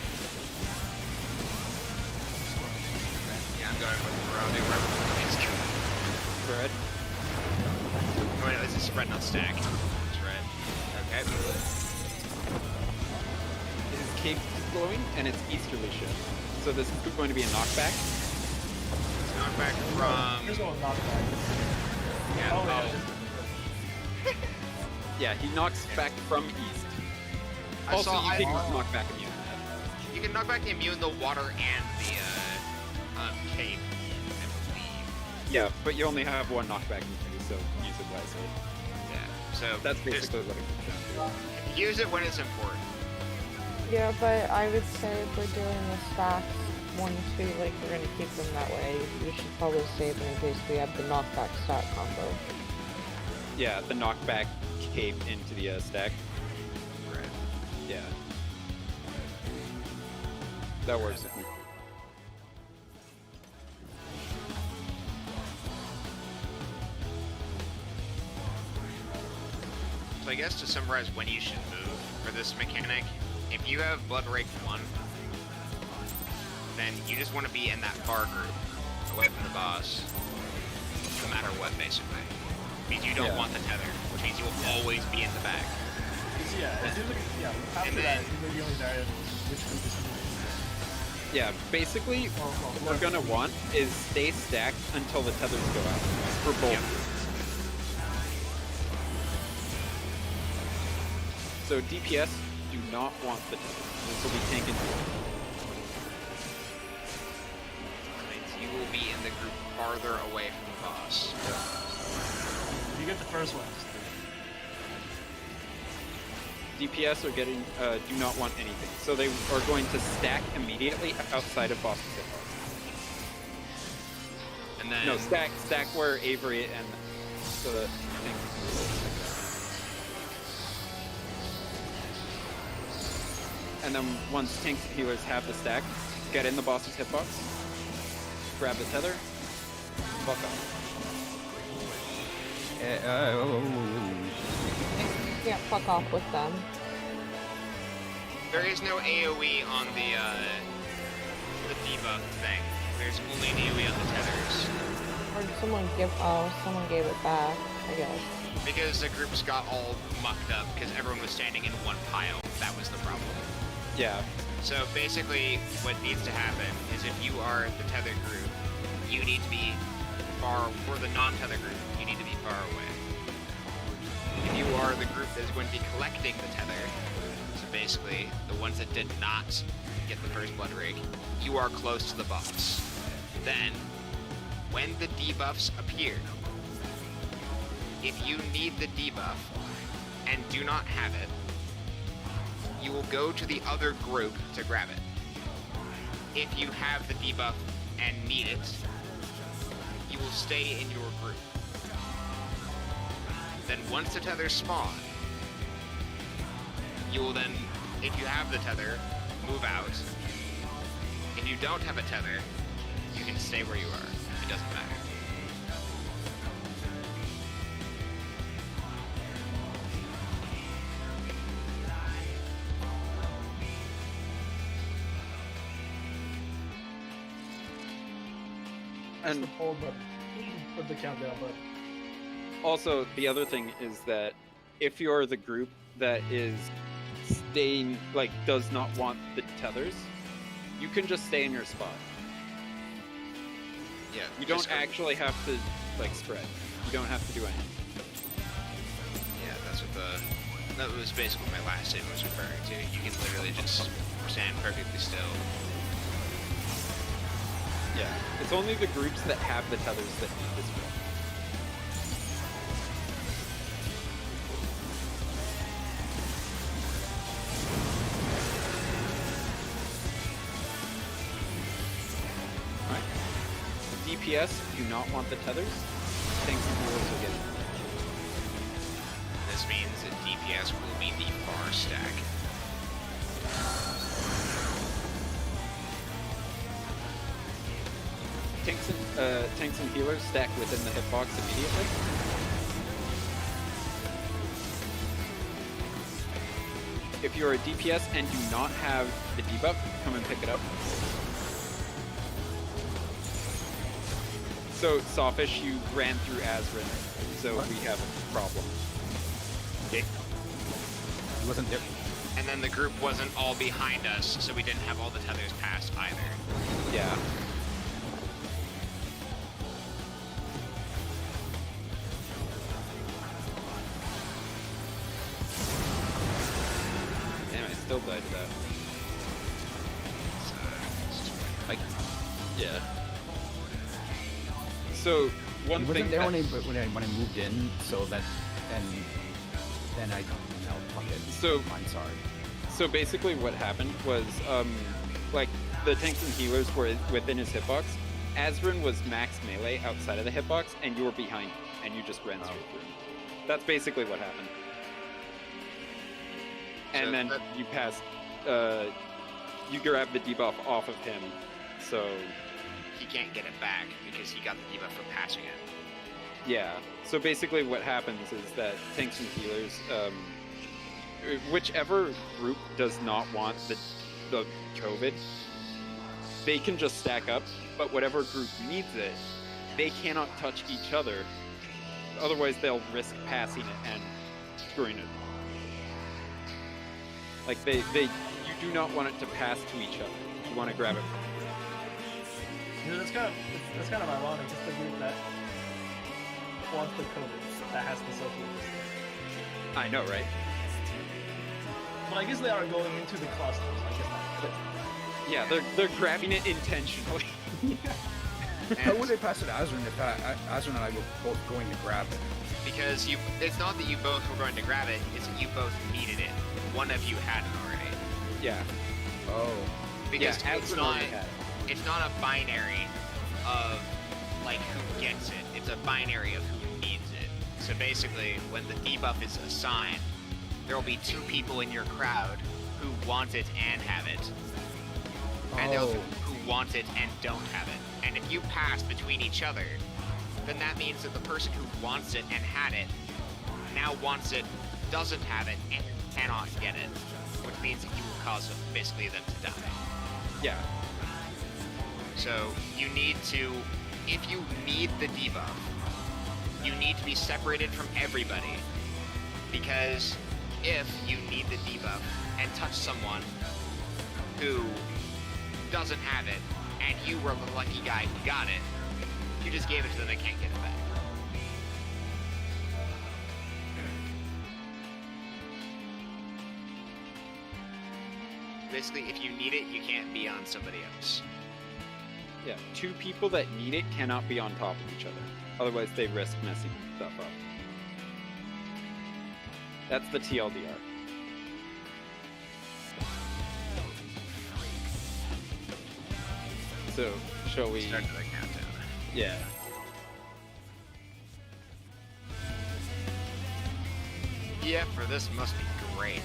S6: Yeah, I'm going with Browning reference.
S4: Spread.
S6: Oh, wait, no, this is spread, not stack. Spread. Okay.
S4: His cape is glowing and it's easterly shift. So this is going to be a knockback.
S6: Knockback from.
S2: Here's one knockback.
S6: Yeah,
S2: Oh, yeah.
S6: oh.
S4: Yeah, he knocks back from east.
S6: I
S4: Also,
S6: saw.
S4: you can knock back immune.
S6: You can knock back the immune, the water, and the cape. I believe.
S4: Yeah, but you only have one knockback immunity, so use it wisely.
S6: Yeah. So
S4: That's
S6: just
S4: basically what it comes down to.
S6: use it when it's important.
S5: Yeah, but I would say if we're doing the stacks 1, 2, like we're gonna keep them that way, we should probably save them in case we have the knockback stat combo.
S4: Yeah, the knockback cape into the stack.
S6: Right.
S4: Yeah. That works with me.
S6: So I guess to summarize when you should move for this mechanic, if you have Blood Rake 1, then you just want to be in that far group, away from the boss, no matter what, basically. Means you don't
S1: Yeah.
S6: want the tether, which means you'll always be in the back.
S2: Yeah, it seems like, after
S6: And
S2: that,
S6: then-
S2: it seems like the only variable is which group is
S4: Yeah, basically, what we're gonna want is stay stacked until the tethers go out for both.
S6: Yep.
S4: So DPS do not want the tethers. This will be tank and heal.
S6: Means you will be in the group farther away from the boss.
S2: You get the first one.
S4: DPS are getting do not want anything, so they are going to stack immediately outside of boss's hitbox.
S6: And then
S4: No, stack where Avery and the thing. And then once tanks and healers have the stack, get in the boss's hitbox, grab the tether, fuck off.
S5: You can't fuck off with them.
S6: there is no AoE on the debuff thing. There's only an AoE on the tethers.
S5: Or did someone give? Oh, someone gave it back. I guess.
S6: Because the groups got all mucked up because everyone was standing in one pile. That was the problem.
S4: Yeah,
S6: So basically, what needs to happen is if you are the tether group, you need to be far, or the non-tether group, you need to be far away. If you are the group that is going to be collecting the tether, so basically the ones that did not get the first blood rig, you are close to the boss. Then, when the debuffs appear, if you need the debuff and do not have it, you will go to the other group to grab it. If you have the debuff and need it, you will stay in your group. Then once the tethers spawn, you will then, if you have the tether, move out. If you don't have a tether, you can stay where you are. It doesn't matter.
S2: Press
S4: and
S2: the hold button. Put the countdown button.
S4: also the other thing is that if you're the group that is staying, like, does not want the tethers, you can just stay in your spot.
S6: Yeah.
S4: You don't
S6: just go-
S4: actually have to, like, spread. You don't have to do anything.
S6: Yeah, that was basically what my last statement was referring to. You can literally just stand perfectly still.
S4: Yeah. It's only the groups that have the tethers that need this rule. Alright. DPS do not want the tethers. Tanks and healers will get it.
S6: This means that DPS will be the far stack.
S4: Tanks and healers stack within the hitbox immediately. If you're a DPS and do not have the debuff, come and pick it up. So, Sawfish, you ran through Azrin, so we have a problem.
S1: It wasn't there.
S6: And then the group wasn't all behind us, so we didn't have all the tethers passed either.
S4: Yeah. Damn, I still died to that.
S1: Like,
S4: Yeah. So, one
S1: he
S4: thing
S1: wasn't there
S4: that-
S1: when I moved in, so that then I no, fuck it.
S4: So-
S1: I'm sorry.
S4: So basically what happened was, like, the tanks and healers were within his hitbox. Azrin was max melee outside of the hitbox, and you were behind him, and you just ran straight through him. That's basically what happened. And
S6: So
S4: then
S6: that-
S4: you passed, you grabbed the debuff off of him, so,
S6: He can't get it back because he got the debuff for passing it.
S4: yeah. So basically what happens is that tanks and healers, whichever group does not want the COVID, they can just stack up, but whatever group needs it, they cannot touch each other. Otherwise, they'll risk passing it and screwing it. Like you do not want it to pass to each other. You want to grab it.
S2: That's kind of ironic. Just the group that wants the COVID that has the social distance.
S4: I know, right?
S2: But I guess they are going into the clusters. I guess that's
S4: Yeah, they're grabbing it intentionally.
S1: How would they pass it to Azrin if Azrin and I were both going to grab it?
S6: Because it's not that you both were going to grab it, it's that you both needed it. One of you had it already.
S4: Yeah.
S1: Oh.
S6: Because
S4: Yeah,
S6: it's
S4: Azrin
S6: not
S4: already had it.
S6: it's not a binary of like who gets it. It's a binary of who needs it. So basically, when the debuff is assigned, there will be two people in your crowd who want it and have it. And there will be who want it and don't have it. And if you pass between each other, then that means that the person who wants it and had it now wants it, doesn't have it, and cannot get it. Which means that you will cause basically them to die.
S4: Yeah.
S6: So you need to, if you need the debuff, you need to be separated from everybody. Because if you need the debuff and touch someone who doesn't have it, and you were the lucky guy who got it, you just gave it to them and can't get it back. Basically, if you need it, you can't be on somebody else.
S4: Yeah. Two people that need it cannot be on top of each other. Otherwise, they risk messing stuff up. That's the TLDR. So, shall we...
S6: Start the countdown.
S4: Yeah.
S6: Yeah, for this must be great.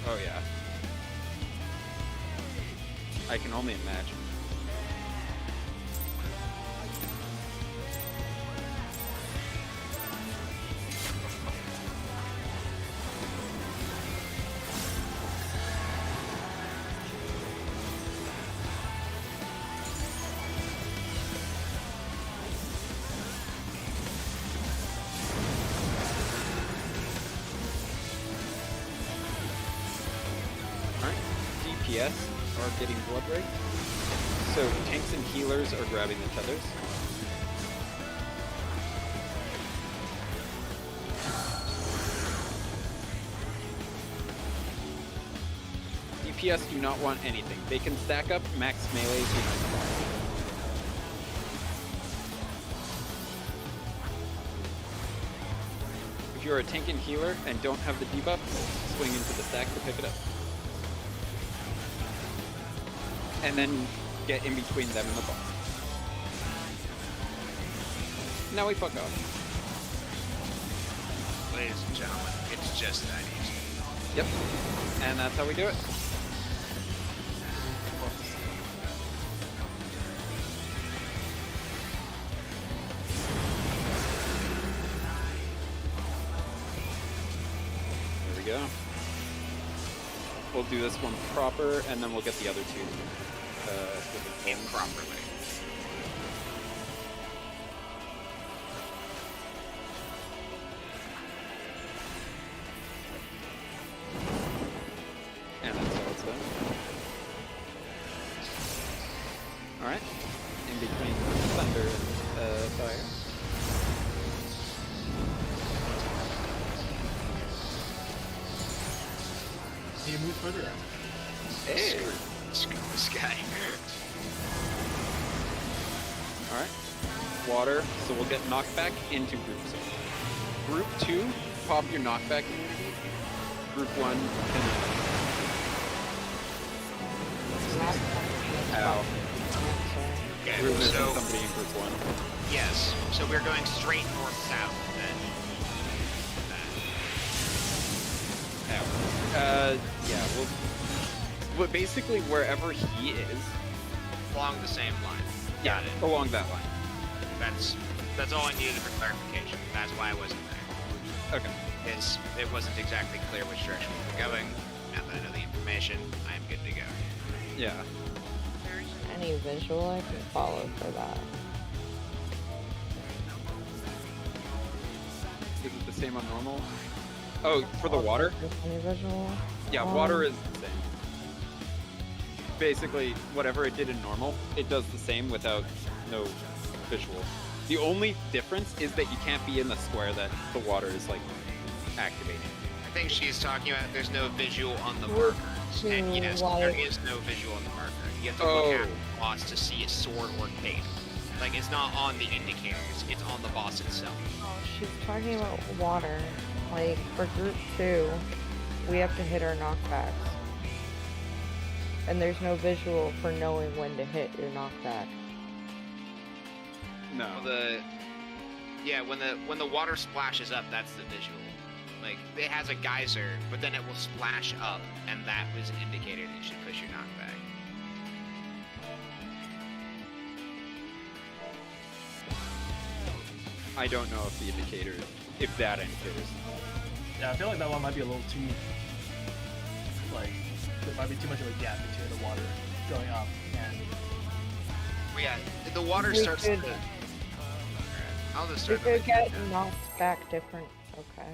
S4: Oh, yeah. I can only imagine. DPS are getting blood rage. So tanks and healers are grabbing the tethers. DPS do not want anything. They can stack up max melees behind the boss. If you're a tank and healer and don't have the debuff, swing into the stack to pick it up. And then get in between them and the boss. Now we fuck off.
S6: Ladies and gentlemen, it's just that easy.
S4: Yep. And that's how we do it. There we go. We'll do this one proper, and then we'll get the other two.
S6: Improperly.
S4: And that's how it's done. Alright. In between thunder and fire.
S2: Can you move further out?
S4: Hey!
S6: Screw this guy.
S4: Alright. Water, so we'll get knockback into Group 6. Group 2, pop your knockback immunity. Group 1, ow.
S6: Okay,
S4: We're missing
S6: so
S4: somebody in Group 1.
S6: yes, so we're going straight north-south then.
S4: Ow. Yeah, well, basically wherever he is,
S6: Along the same line.
S4: yeah,
S6: Got it.
S4: along that line.
S6: That's all I needed for clarification. That's why I wasn't there.
S4: Okay.
S6: Because it wasn't exactly clear which direction we were going. Now that I know the information, I am good to go.
S4: Yeah.
S5: Any visual I can follow for that.
S4: Is it the same on normal? Oh, for the water?
S5: Any visual?
S4: Yeah, water is the same. Basically, whatever it did in normal, it does the same without no visual. The only difference is that you can't be in the square that the water is like activating.
S6: I think she's talking about there's no visual on the
S5: We're
S6: markers. And
S5: too
S6: yes,
S5: light.
S6: there is no visual on the marker. You have to look at the boss to see a sword or cape. Like, it's not on the indicators, it's on the boss itself.
S5: Oh, she's talking about water. Like, for group 2, we have to hit our knockbacks. And there's no visual for knowing when to hit your knockback.
S4: No.
S6: When the water splashes up, that's the visual. Like, it has a geyser, but then it will splash up, and that was an indicator that you should push your knockback.
S4: I don't know if the indicator, if that indicator.
S2: Yeah, I feel like that one might be a little too, like, there might be too much of a gap between the water going up and...
S6: But yeah, the water
S5: We
S6: starts
S5: could-
S6: to... I'll just
S5: We
S6: start
S5: could
S6: the
S5: get
S6: video.
S5: knocked back different. Okay.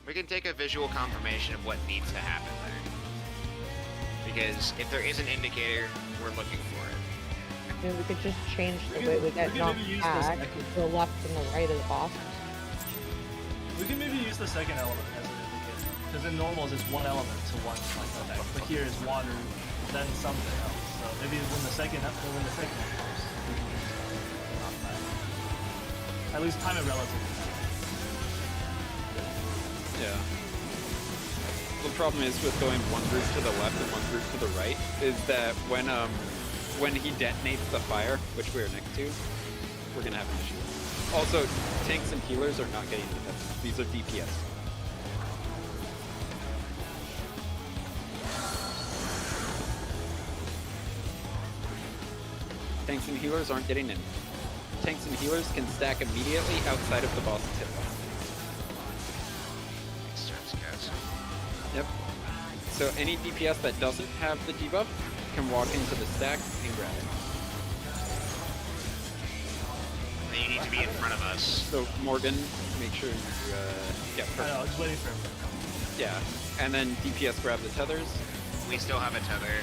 S6: We can take a visual confirmation of what needs to happen there. Because if there is an indicator, we're looking for it.
S5: I mean, we could just change the
S2: We
S5: way
S2: can-
S5: we get
S2: we can
S5: knocked
S2: maybe use
S5: back
S2: this
S5: to
S2: method.
S5: the left and the right of the boss.
S2: We can maybe use the second element as an indicator. Because in normals, it's one element to one effect. But here is water, then something else. So maybe when the second one goes, we can use knockback. At least time it relatively.
S4: Yeah. The problem is with going one group to the left and one group to the right is that when he detonates the fire, which we're next to, we're gonna have an issue. Also, tanks and healers are not getting the hits. These are DPS. Tanks and healers aren't getting in. Tanks and healers can stack immediately outside of the boss's hitbox.
S6: Makes sense, guys.
S4: Yep. So any DPS that doesn't have the debuff can walk into the stack and grab it.
S6: And you need to be in front of us.
S4: So Morgan, make sure you get
S2: I know, I
S4: first.
S2: was waiting for him.
S4: Yeah. And then DPS grab the tethers.
S6: We still have a tether.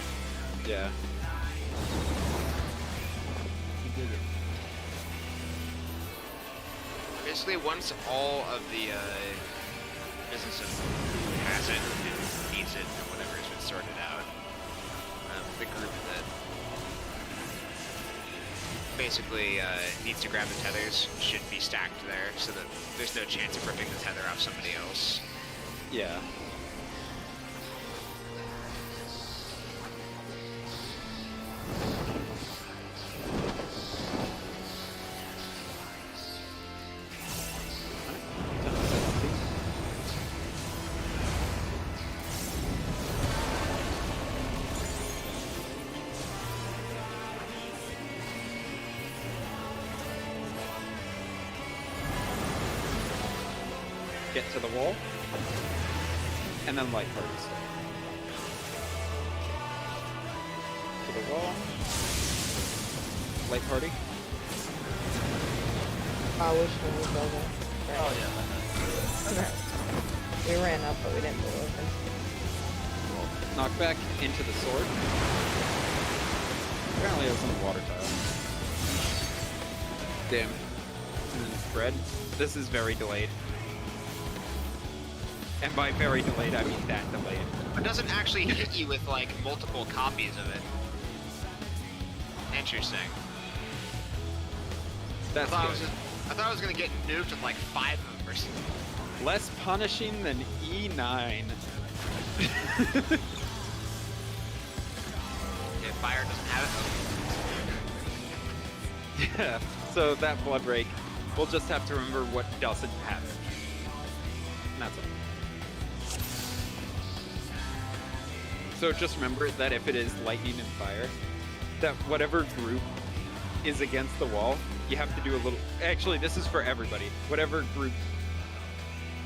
S4: Yeah.
S2: He did it.
S6: Basically, once all of the business of who has it and needs it or whatever has been sorted out, the group that basically needs to grab the tethers should be stacked there so that there's no chance of ripping the tether off somebody else.
S4: Yeah. Get to the wall, and then light parties. To the wall, light party.
S5: I wish we was over.
S2: Oh yeah.
S5: We ran up, but we didn't go over.
S4: Knockback into the sword. Apparently it was on the water tile. Damn. And then spread. This is very delayed. And by very delayed, I mean that delayed.
S6: It doesn't actually hit you with like multiple copies of it. Interesting.
S4: That's
S6: I
S4: good.
S6: thought I was gonna get nuked with like 5 of them or something.
S4: Less punishing than E9.
S6: If fire doesn't have it,
S4: Yeah, so that blood rake, we'll just have to remember what doesn't have it. And that's it. So just remember that if it is lightning and fire, that whatever group is against the wall, you have to do a little... Actually, this is for everybody. Whatever group...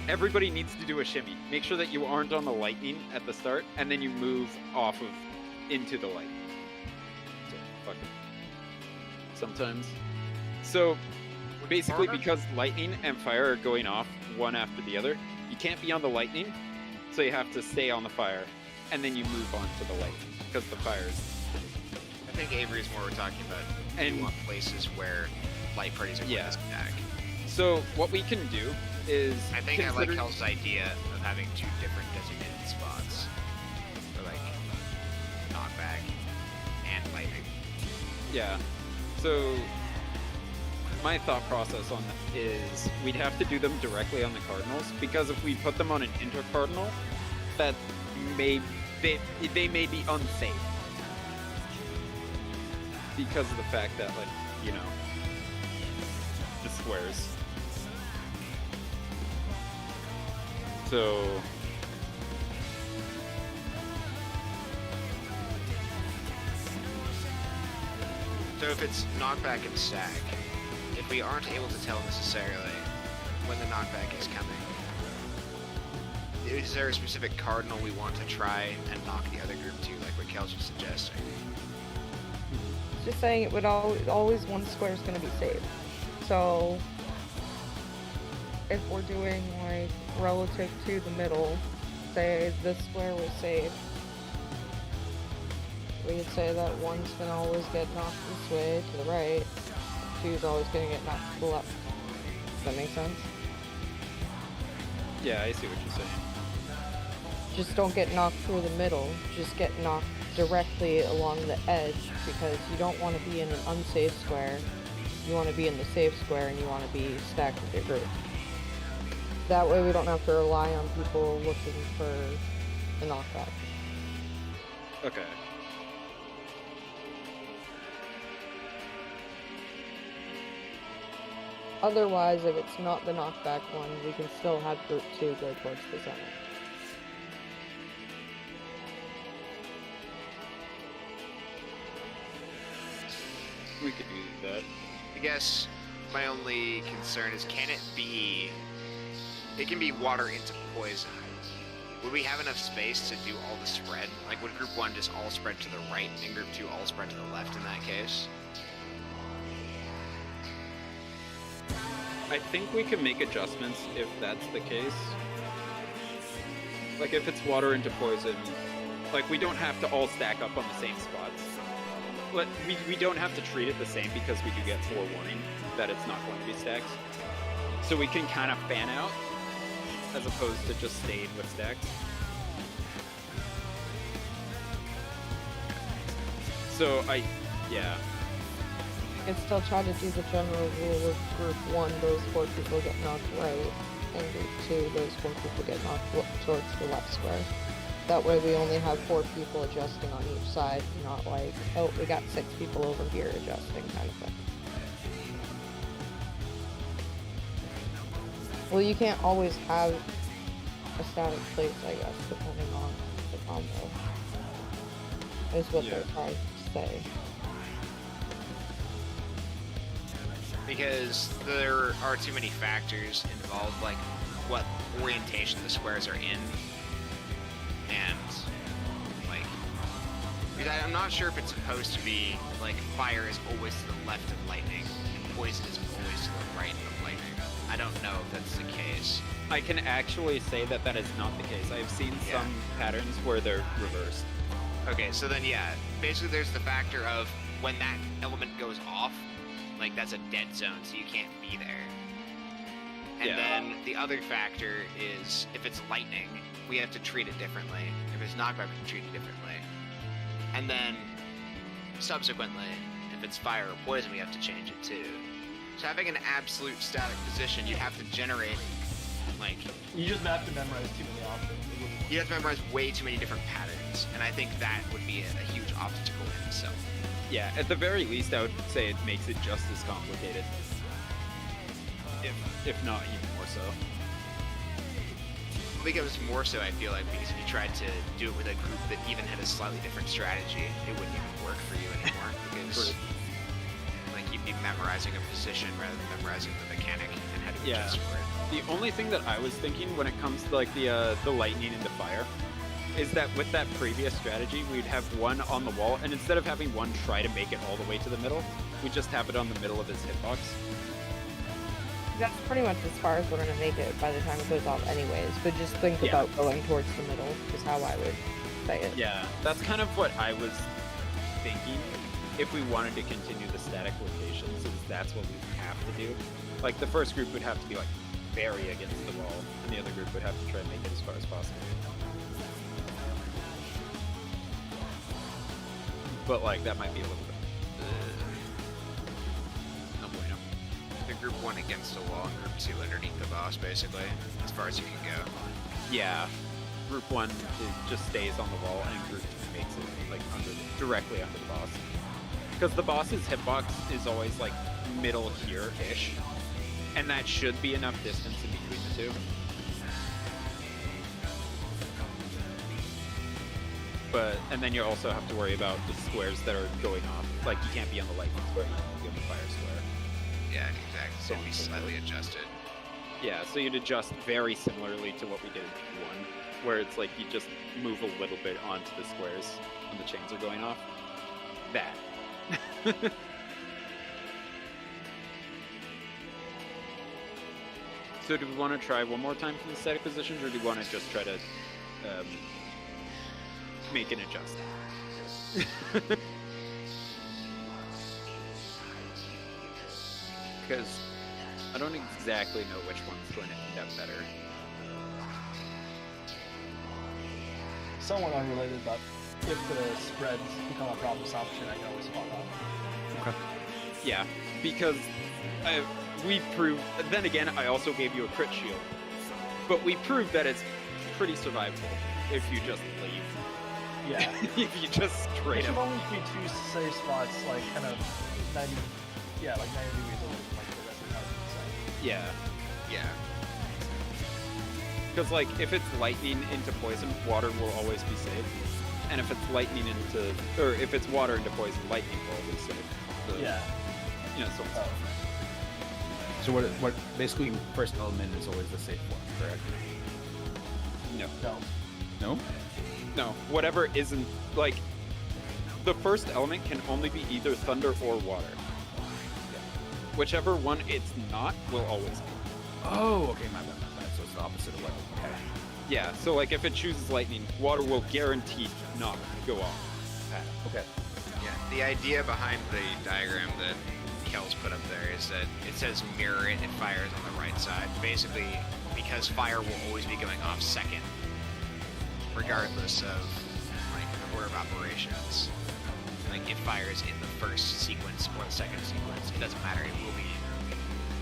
S4: Everybody needs to do a shimmy. Make sure that you aren't on the lightning at the start, and then you move off of into the light. fucking sometimes. So basically,
S6: Farmer?
S4: because lightning and fire are going off one after the other, you can't be on the lightning, so you have to stay on the fire, and then you move on to the lightning because the fire's.
S6: I think Avery is more we're talking about.
S4: And-
S6: You want places where light parties are going
S4: Yeah.
S6: to stack.
S4: So what we can do is
S6: I think I like
S4: consider-
S6: Kel's idea of having two different designated spots for like knockback and lightning.
S4: Yeah. So my thought process on that is we'd have to do them directly on the cardinals, because if we put them on an intercardinal, that they may be unsafe because of the fact that, like, you know, the squares. So
S6: So if it's knockback and stack, if we aren't able to tell necessarily when the knockback is coming, is there a specific cardinal we want to try and knock the other group to, like what Kel's was suggesting?
S5: Just saying it would always one square is going to be saved. So if we're doing like relative to the middle, say this square was saved, we could say that one's going to always get knocked this way to the right, two's always going to get knocked to the left. Does that make sense?
S4: yeah, I see what you're saying.
S5: Just don't get knocked through the middle, just get knocked directly along the edge, because you don't want to be in an unsafe square. You want to be in the safe square, and you want to be stacked with your group. That way we don't have to rely on people looking for the knockback.
S4: Okay.
S5: Otherwise, if it's not the knockback one, we can still have group 2 go towards the center.
S4: We could do that.
S6: I guess my only concern is, can it be... It can be water into poison. Would we have enough space to do all the spread? Like, would group 1 just all spread to the right, and group 2 all spread to the left in that case?
S4: I think we can make adjustments if that's the case. Like, if it's water into poison, like, we don't have to all stack up on the same spots. But we don't have to treat it the same, because we do get forewarning that it's not going to be stacked. So we can kind of fan out, as opposed to just staying with stacks. So yeah.
S5: You can still try to do the general rule of group 1, those 4 people get knocked right, and group 2, those 4 people get knocked towards the left square. That way we only have 4 people adjusting on each side, not like, oh, we got 6 people over here adjusting kind of thing. Well, you can't always have a static place, I guess, depending on the combo. Is what they're trying to say.
S6: Because there are too many factors involved, like what orientation the squares are in, and like, because I'm not sure if it's supposed to be like fire is always to the left of lightning and poison is always to the right of lightning. I don't know if that's the case.
S4: I can actually say that that is not the case. I've seen
S6: Yeah.
S4: some patterns where they're reversed.
S6: Okay, so then yeah, basically there's the factor of when that element goes off, like that's a dead zone, so you can't be there. And
S4: Yeah.
S6: then the other factor is if it's lightning, we have to treat it differently. If it's knockback, we can treat it differently. And then subsequently, if it's fire or poison, we have to change it too. So having an absolute static position, you have to generate, like,
S2: You just have to memorize too many options. It wouldn't-
S6: you have to memorize way too many different patterns, and I think that would be a huge obstacle in itself.
S4: Yeah, at the very least, I would say it makes it just as complicated. If not even more so.
S6: It becomes more so, I feel like, because if you tried to do it with a group that even had a slightly different strategy, it wouldn't even work for you anymore, because like you'd be memorizing a position rather than memorizing the mechanic and how to
S4: Yeah.
S6: adjust for it.
S4: The only thing that I was thinking when it comes to like the lightning and the fire is that with that previous strategy, we'd have one on the wall, and instead of having one try to make it all the way to the middle, we just have it on the middle of his hitbox.
S5: That's pretty much as far as we're gonna make it by the time it goes off anyways, but just think
S4: Yeah.
S5: about going towards the middle, is how I would say it.
S4: Yeah, that's kind of what I was thinking. If we wanted to continue the static rotations, is that's what we have to do. Like, the first group would have to be, like, very against the wall, and the other group would have to try and make it as far as possible. But, like, that might be a little bit... no bueno.
S6: The group 1 against the wall and group 2 underneath the boss, basically, as far as you can go.
S4: Yeah. Group 1 just stays on the wall, and group 2 makes it, like, directly under the boss. Because the boss's hitbox is always, like, middle here-ish. And that should be enough distance in between the two. But, and then you also have to worry about the squares that are going off. Like, you can't be on the lightning square, you can't be on the fire square.
S6: Yeah, exactly. So it'd be slightly adjusted.
S4: Yeah, so you'd adjust very similarly to what we did in 1, where it's like you just move a little bit onto the squares when the chains are going off. That. So do we want to try one more time from the static positions, or do we want to just try to make an adjustment? Because I don't exactly know which one's going to end up better.
S2: Somewhat unrelated, but if the spreads become a problem with option, I can always swap out.
S1: Okay.
S4: Yeah, because we proved... Then again, I also gave you a crit shield. But we proved that it's pretty survivable if you just leave.
S2: Yeah.
S4: If you just
S2: It
S4: straight
S2: should
S4: up...
S2: only be 2 safe spots, like, kind of 90... Yeah, like 90 degrees away from, like, the rest of the house.
S4: Yeah.
S6: Yeah.
S4: Because, like, if it's lightning into poison, water will always be safe. And if it's lightning into... Or if it's water into poison, lightning will always be safe. So,
S2: Yeah.
S4: You know, so...
S1: So what basically first element is always the safe one, correct?
S4: No.
S2: No.
S1: No?
S4: No. Whatever isn't... Like, the first element can only be either thunder or water. Whichever one it's not will always be.
S1: Oh, okay, my bad. So it's the opposite of what. Okay.
S4: Yeah, so like if it chooses lightning, water will guaranteed not go off.
S1: Okay.
S6: Yeah. The idea behind the diagram that Kel's put up there is that it says mirror it, it fires on the right side. Basically, because fire will always be going off second, regardless of like the order of operations. Like it fires in the first sequence or the second sequence. It doesn't matter. It will be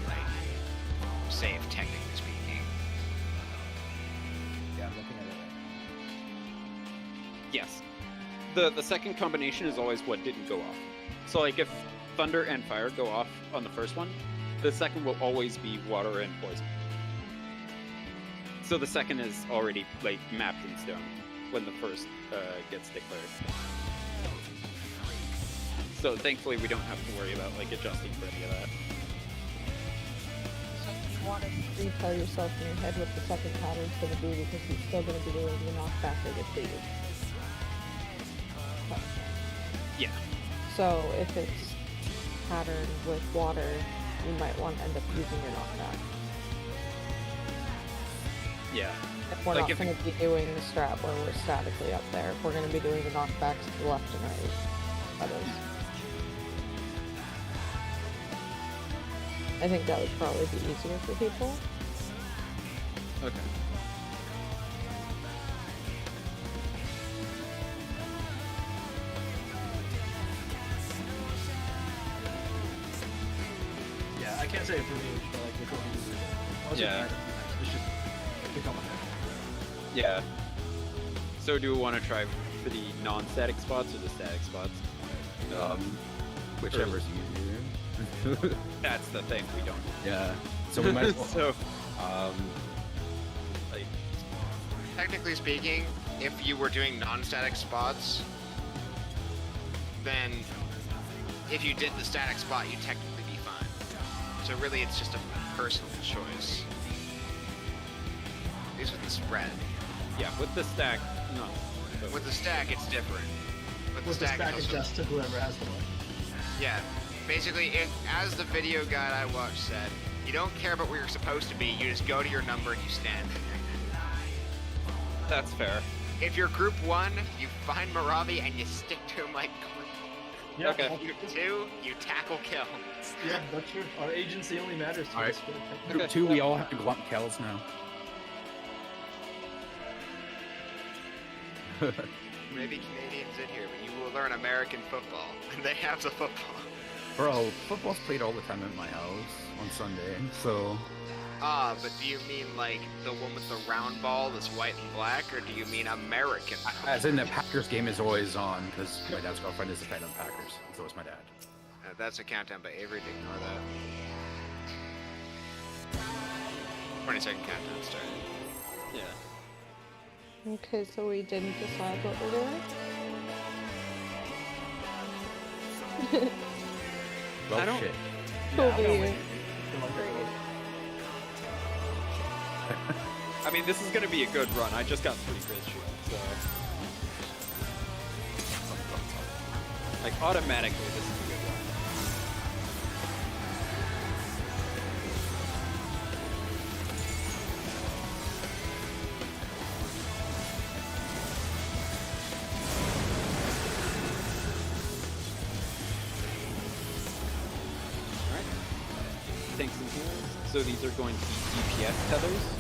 S6: like safe, technically speaking.
S1: Yeah, I'm looking at it.
S4: Yes. The second combination is always what didn't go off. So like if thunder and fire go off on the first one, the second will always be water and poison. So the second is already like mapped in stone when the first gets declared. So thankfully we don't have to worry about like adjusting for any of that.
S5: You want to retell yourself in your head what the second pattern's going to be because you're still going to be doing the knockback or the cleave.
S4: Yeah.
S5: So if it's patterned with water, you might want to end up using your knockback.
S4: Yeah.
S5: If we're
S4: Like
S5: not
S4: if-
S5: going to be doing the strat where we're statically up there, if we're going to be doing the knockbacks to the left and right, that is. I think that would probably be easier for people.
S4: Okay.
S2: Yeah, I can't say it for me, but like which one do you do? Once
S4: Yeah.
S2: it should become a thing.
S4: Yeah. So do we want to try for the non-static spots or the static spots?
S1: Whichever's easier.
S4: That's the thing, we don't.
S1: Yeah. So we might as well.
S4: So,
S1: like,
S6: Technically speaking, if you were doing non-static spots, then if you did the static spot, you'd technically be fine. So really, it's just a personal choice. At least with the spread.
S4: yeah, with the stack, No. But
S6: With the stack, it's different. With the
S2: With the
S6: stack,
S2: stack
S6: it's also,
S2: adjust to whoever has the one.
S6: yeah. Basically, as the video guide I watched said, you don't care about where you're supposed to be. You just go to your number and you stand.
S4: that's fair.
S6: If you're group 1, you find Maravi and you stick to him like.
S2: Yeah,
S4: Okay.
S2: that's-
S6: Group 2, you tackle kill.
S2: yeah, that's true. Our agency only matters to
S1: Alright.
S2: us.
S1: Group 2, we all have to glump kills now.
S6: Maybe Canadians in here, but you will learn American football. And they have the football.
S1: Bro, football's played all the time at my house on Sunday, so...
S6: Ah, but do you mean like the one with the round ball that's white and black, or do you mean American?
S1: As in the Packers game is always on, because my dad's girlfriend is a fan of the Packers, and so is my dad.
S6: That's a countdown by Avery, ignore that. 20-second countdown started.
S4: Yeah.
S5: Okay, so we didn't decide what we're doing.
S1: Well,
S4: I don't-
S1: shit.
S2: Yeah, I'm
S5: Over
S2: gonna
S5: you.
S2: wait. Feel like they're-
S4: I mean, this is gonna be a good run. I just got 3 Grizz shields, so... Like, automatically, this is a good run. Alright. Tanks and healers. So these are going to be DPS tethers.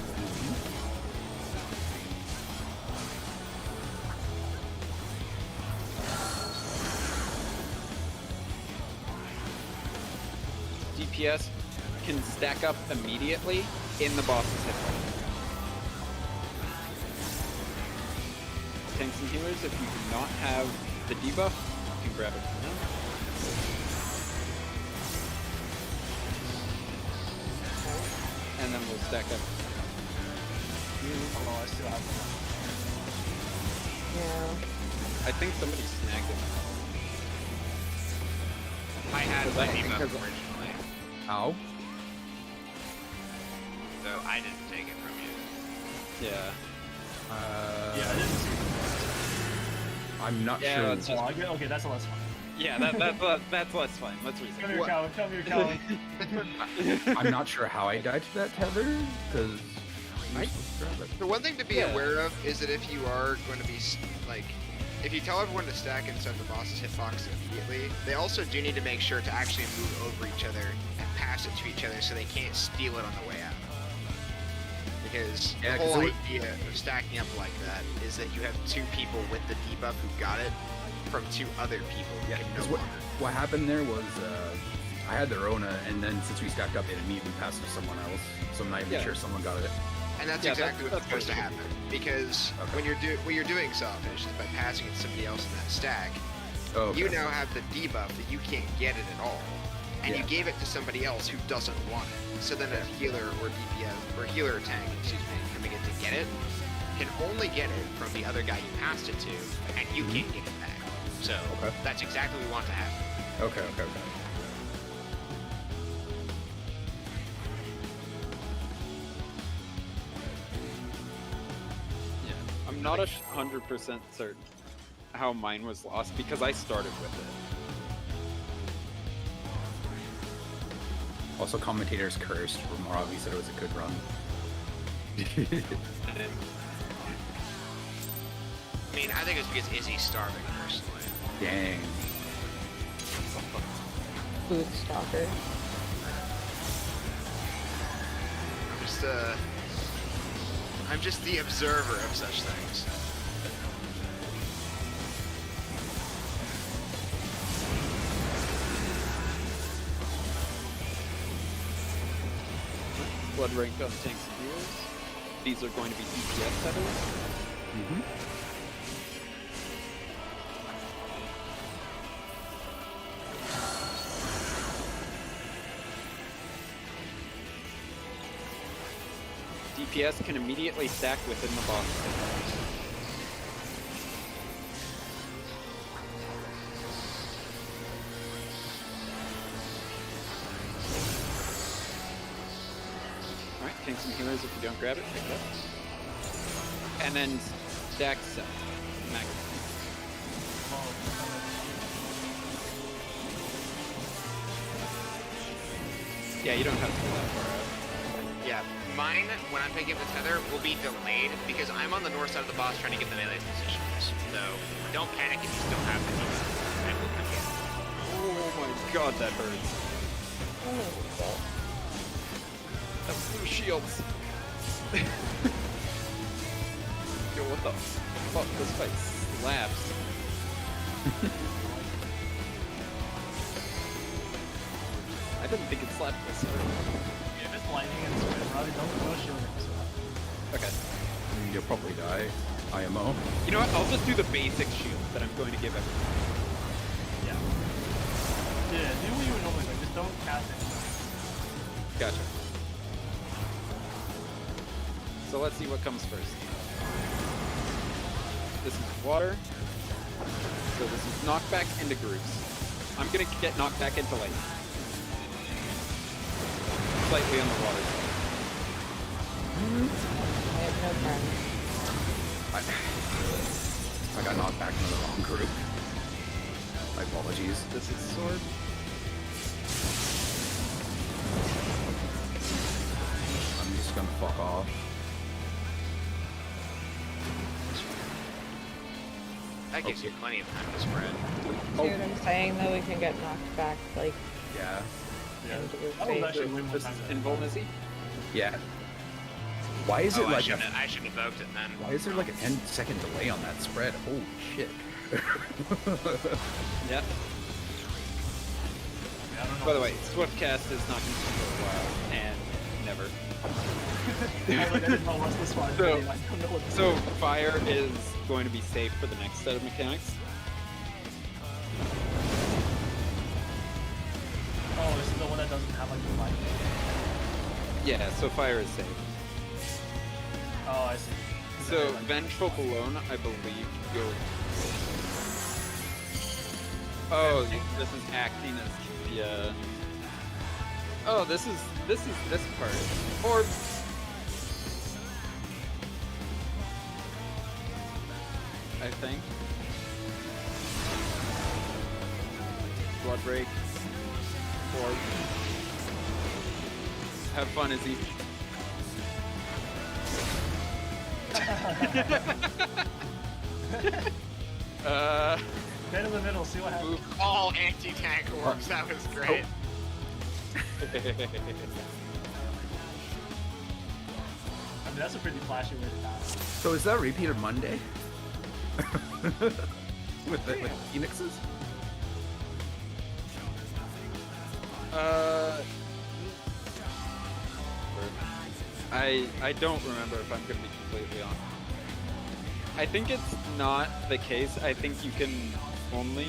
S4: DPS can stack up immediately in the boss's hitbox. Tanks and healers, if you do not have the debuff, you can grab it from them. And then we'll stack up.
S2: Oh, I still have one.
S5: Yeah.
S4: I think somebody snagged him.
S6: I had
S4: Because
S6: my
S4: I think
S6: debuff
S4: there's a-
S6: originally,
S1: Ow.
S6: so I didn't take it from you.
S4: Yeah.
S2: Yeah, I didn't see
S1: I'm not
S4: Yeah,
S1: sure.
S4: that's
S2: it. Oh, okay, that's a less fun.
S4: Yeah, that's less fun. Let's reset.
S2: Come here, Calvin. Come here, Calvin.
S1: I'm not sure how I died to that tether, because...
S6: The one thing to be
S4: Yeah.
S6: aware of is that if you are going to be like, if you tell everyone to stack inside the boss's hitbox immediately, they also do need to make sure to actually move over each other and pass it to each other so they can't steal it on the way out. Because
S1: Yeah,
S6: the
S1: 'cause
S6: whole
S1: it
S6: idea of stacking up like that is that you have 2 people with the debuff who got it from 2 other people who
S1: Yeah,
S6: can
S1: because
S6: no
S1: what,
S6: longer.
S1: what happened there was I had the Rona, and then since we stacked up, it immediately passed to someone else. So I'm not even
S4: Yeah.
S1: sure someone got it.
S6: And that's
S4: Yeah,
S6: exactly
S4: that's
S6: what's supposed to happen. Because
S1: Okay.
S6: when you're doing Sawfish is by passing it to somebody else in that stack,
S1: Oh, okay.
S6: you now have the debuff that you can't get it at all. And you
S1: Yeah.
S6: gave it to somebody else who doesn't want it. So then a healer or DPS or healer or tank, excuse me, coming in to get it, can only get it from the other guy you passed it to, and you can't get it back. So
S1: Okay.
S6: that's exactly what we want to happen.
S1: Okay, okay, okay.
S4: Yeah. I'm not 100% certain how mine was lost because I started with it.
S1: Also, commentators cursed. Moravi said it was a good run.
S6: I mean, I think it's because Izzy's starving, personally.
S1: Dang.
S5: Food stalker.
S6: I'm just the observer of such things.
S4: Blood rank on tanks and healers. These are going to be DPS setters.
S1: Mm-hmm.
S4: DPS can immediately stack within the boss. Alright, tanks and healers, if you don't grab it, pick it up. And then stack set. Max. Yeah, you don't have to go that far out.
S6: Yeah, mine, when I'm picking up the tether, will be delayed because I'm on the north side of the boss trying to get the melee positions. So don't panic if you still have the tether. I will pick it.
S4: Oh my god, that hurts.
S5: Oh,
S4: That's blue shields. Yo, what the fuck? This fight slaps. I didn't think it slapped this hard.
S2: If it's lightning and spread, Robbie, don't shield him so much.
S4: Okay.
S1: You'll probably die. IMO.
S4: You know what? I'll just do the basic shield that I'm going to give everyone.
S2: Yeah. Yeah, do what you would normally do. Just don't cast it.
S4: Gotcha. So let's see what comes first. This is water. So this is knockback into groups. I'm gonna get knocked back into lightning. Slightly on the water side.
S5: I have no friends.
S1: I got knocked back into the wrong group. My apologies.
S4: This is sword.
S1: I'm just gonna fuck off.
S6: That gives you plenty of time to spread.
S5: See what I'm saying? Though we can get knocked back, like,
S1: Yeah.
S2: Yeah.
S5: into the
S2: That was actually
S5: face.
S2: way more
S4: This
S2: time
S4: is
S2: than
S4: invulnerability.
S1: Yeah. Why is it
S6: Oh, I
S1: like
S6: shouldn't have evoked it then.
S1: why is there like a 10-second delay on that spread? Holy shit.
S4: Yep.
S2: I don't know.
S4: By the way, Swiftcast is not going to for a while, and never.
S2: I didn't know what's this one.
S4: So-
S2: I don't know what this
S4: So fire is going to be safe for the next set of mechanics.
S2: Oh, this is the one that doesn't have like the light.
S4: Yeah, so fire is safe.
S2: Oh, I see.
S4: So vengeful alone, I believe, goes. Oh, this is acting as the. Oh, this is this part. Orbs. I think. Blood break. Orb. Have fun, Izzy.
S2: Get in the middle, see what happens.
S4: Move.
S6: All anti-tank orbs, that was great.
S2: I mean, that's a pretty flashy way to die.
S1: So is that a repeat of Monday? with Phoenixes?
S4: I don't remember if I'm gonna be completely honest. I think it's not the case. I think you can only.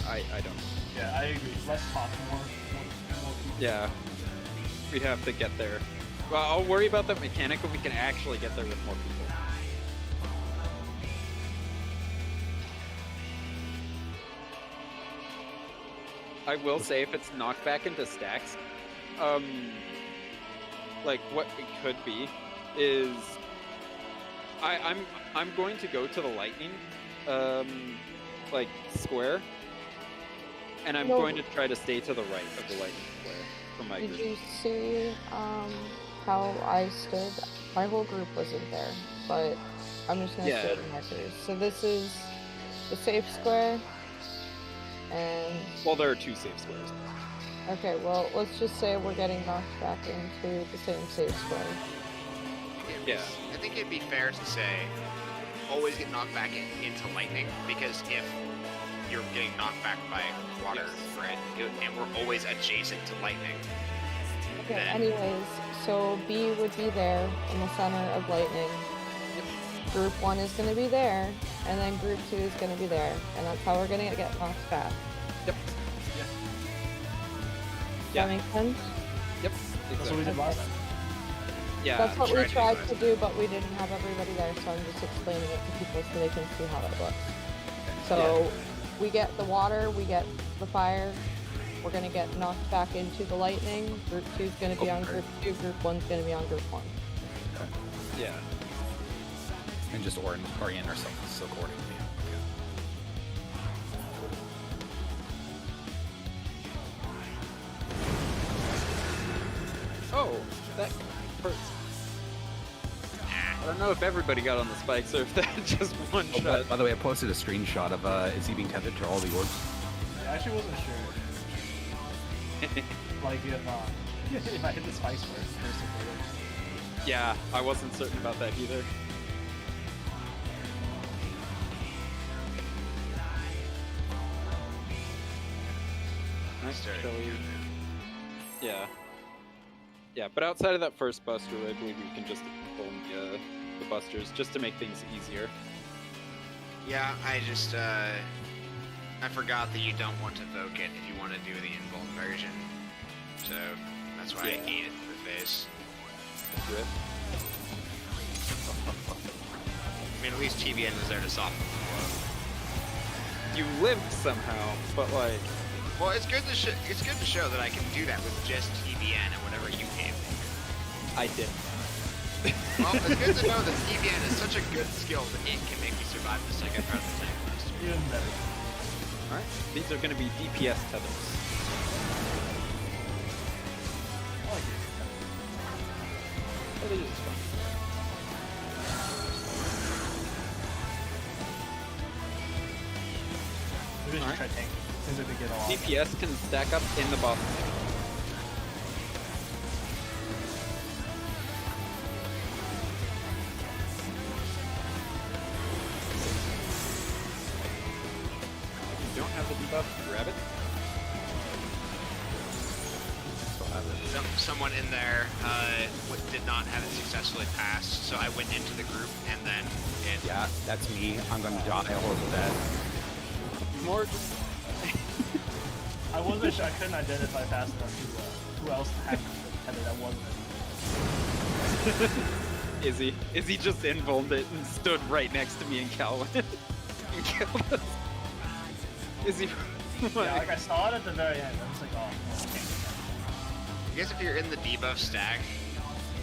S4: I don't know.
S2: Yeah, I agree. Less talk, more people.
S4: Yeah, we have to get there. Well, I'll worry about that mechanic when we can actually get there with more people. I will say if it's knocked back into stacks, like what it could be is I'm going to go to the lightning like square, and I'm
S5: No.
S4: going to try to stay to the right of the lightning square for my
S5: Did
S4: group.
S5: you see how I stood? My whole group wasn't there, but I'm just gonna
S4: Yeah.
S5: show the markers. So this is the safe square, and
S4: Well, there are two safe squares.
S5: okay, well, let's just say we're getting knocked back into the same safe square.
S4: Yeah.
S6: I think it'd be fair to say, always get knocked back into lightning, because if you're getting knocked back by water, right, and we're always adjacent to lightning.
S5: Okay,
S6: Then-
S5: anyways, so B would be there in the center of lightning. Group 1 is going to be there, and then Group 2 is going to be there, and that's how we're going to get knocked back.
S4: Yep.
S5: Does
S4: Yeah.
S5: that make sense?
S4: Yep.
S2: That's what we did last time.
S4: Yeah.
S5: That's what we
S6: tried to
S5: tried
S6: do
S5: to do, but we didn't have everybody there, so I'm just explaining it to people so they can see how it looks. So we get the water, we get the fire, we're going to get knocked back into the lightning. Group 2 is going to be on Group 2, Group 1 is going to be on Group 1.
S4: Yeah.
S1: and just orient ourselves accordingly.
S4: Oh, that hurts. I don't know if everybody got on the spikes or if that just one
S1: Oh,
S4: shot.
S1: by the way, I posted a screenshot of is he being tethered to all the orbs?
S2: I actually wasn't sure. Like if I hit the spikes first or later.
S4: Yeah, I wasn't certain about that either. Nice
S6: Started
S4: Chili.
S6: doing
S4: Yeah. Yeah, but outside of that first buster, I believe we can just pull the busters just to make things easier.
S6: it. Yeah, I just I forgot that you don't want to evoke it if you want to do the invuln version. So that's why I
S4: Yeah.
S6: ate it to the face.
S4: Rip.
S6: I mean, at least TBN was there to soften the blow.
S4: You lived somehow, but like,
S6: Well, it's good to show that I can do that with just TBN and whatever you gave me.
S4: I did.
S6: Well, it's good to know that TBN is such a good skill that it can make me survive the second part of the tank master.
S2: Even better.
S4: Alright, these are going to be DPS tethers.
S2: I like it.
S4: That is fun.
S2: Maybe I should
S4: Alright.
S2: try tank. Seems like they get a lot.
S4: DPS can stack up in the boss. If you don't have the debuff, grab it.
S6: Someone in there did not have it successfully passed, so I went into the group and then it.
S1: Yeah, that's me. I'm gonna die a horrible death.
S4: More just
S2: I wasn't sure. I couldn't identify fast enough who else had it that wasn't.
S4: Izzy. Izzy just invulned it and stood right next to me and Calvin. And killed us. Izzy.
S2: Yeah, like I saw it at the very end. I was like, oh, okay.
S6: I guess if you're in the debuff stack,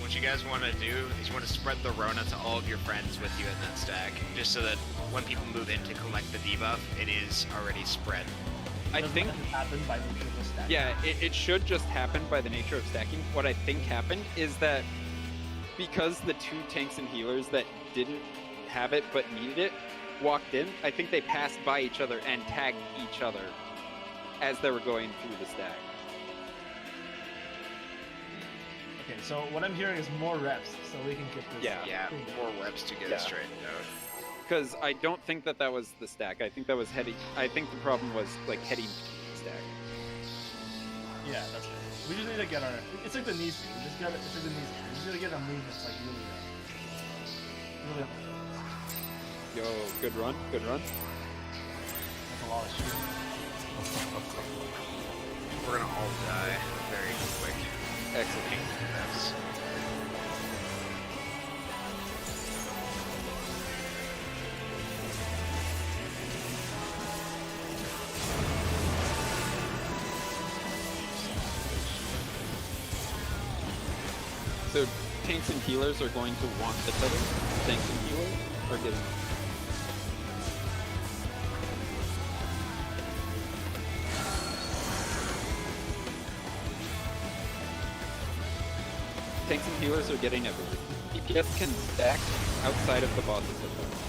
S6: what you guys want to do is you want to spread the Rona to all of your friends with you in that stack, just so that when people move in to collect the debuff, it is already spread.
S4: I
S2: Doesn't
S4: think,
S2: that happen by nature of the stack.
S4: yeah, it should just happen by the nature of stacking. What I think happened is that because the two tanks and healers that didn't have it but needed it walked in, I think they passed by each other and tagged each other as they were going through the stack.
S2: Okay, so what I'm hearing is more reps, so we can get this.
S4: Yeah.
S6: Yeah, more reps to get
S4: Yeah.
S6: it straightened out.
S4: Because I don't think that was the stack. I think that was heading. I think the problem was like heading stack.
S2: Yeah, that's right. We just need to get our. It's like the knee thing. We just gotta. It's like the knee thing. We just gotta get our movements like really.
S4: Yo, good run, good run.
S2: That's a lot of shooting.
S6: We're gonna all die very quick.
S4: Excellent.
S6: That's
S4: So tanks and healers are going to want the tether. Tanks and healers are getting. Tanks and healers are getting everything. DPS can stack outside of the boss's hit points.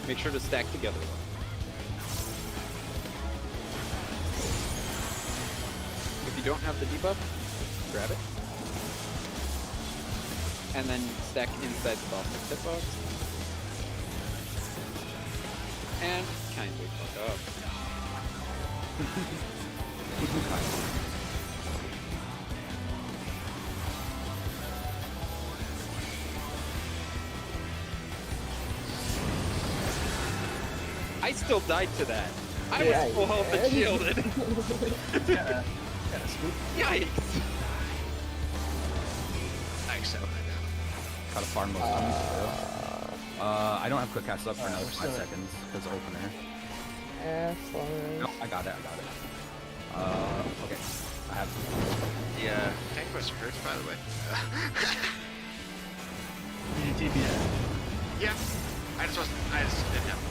S4: Make sure to stack together. If you don't have the debuff, grab it. And then stack inside the boss's hitbox. And kindly fuck up. I still died to that. I
S5: Yeah,
S4: was full health and
S5: you
S4: shielded.
S2: Yeah, scoop.
S4: Yikes.
S6: I accept that.
S1: Gotta farm most of them. I don't have quick cast up for another
S2: we're
S1: 5
S2: still-
S1: seconds because of opener.
S5: Excellent.
S1: No, I got it. Okay. I have.
S6: The tank buster hurts, by the way.
S2: Did you TP it?
S6: Yeah. I just didn't have the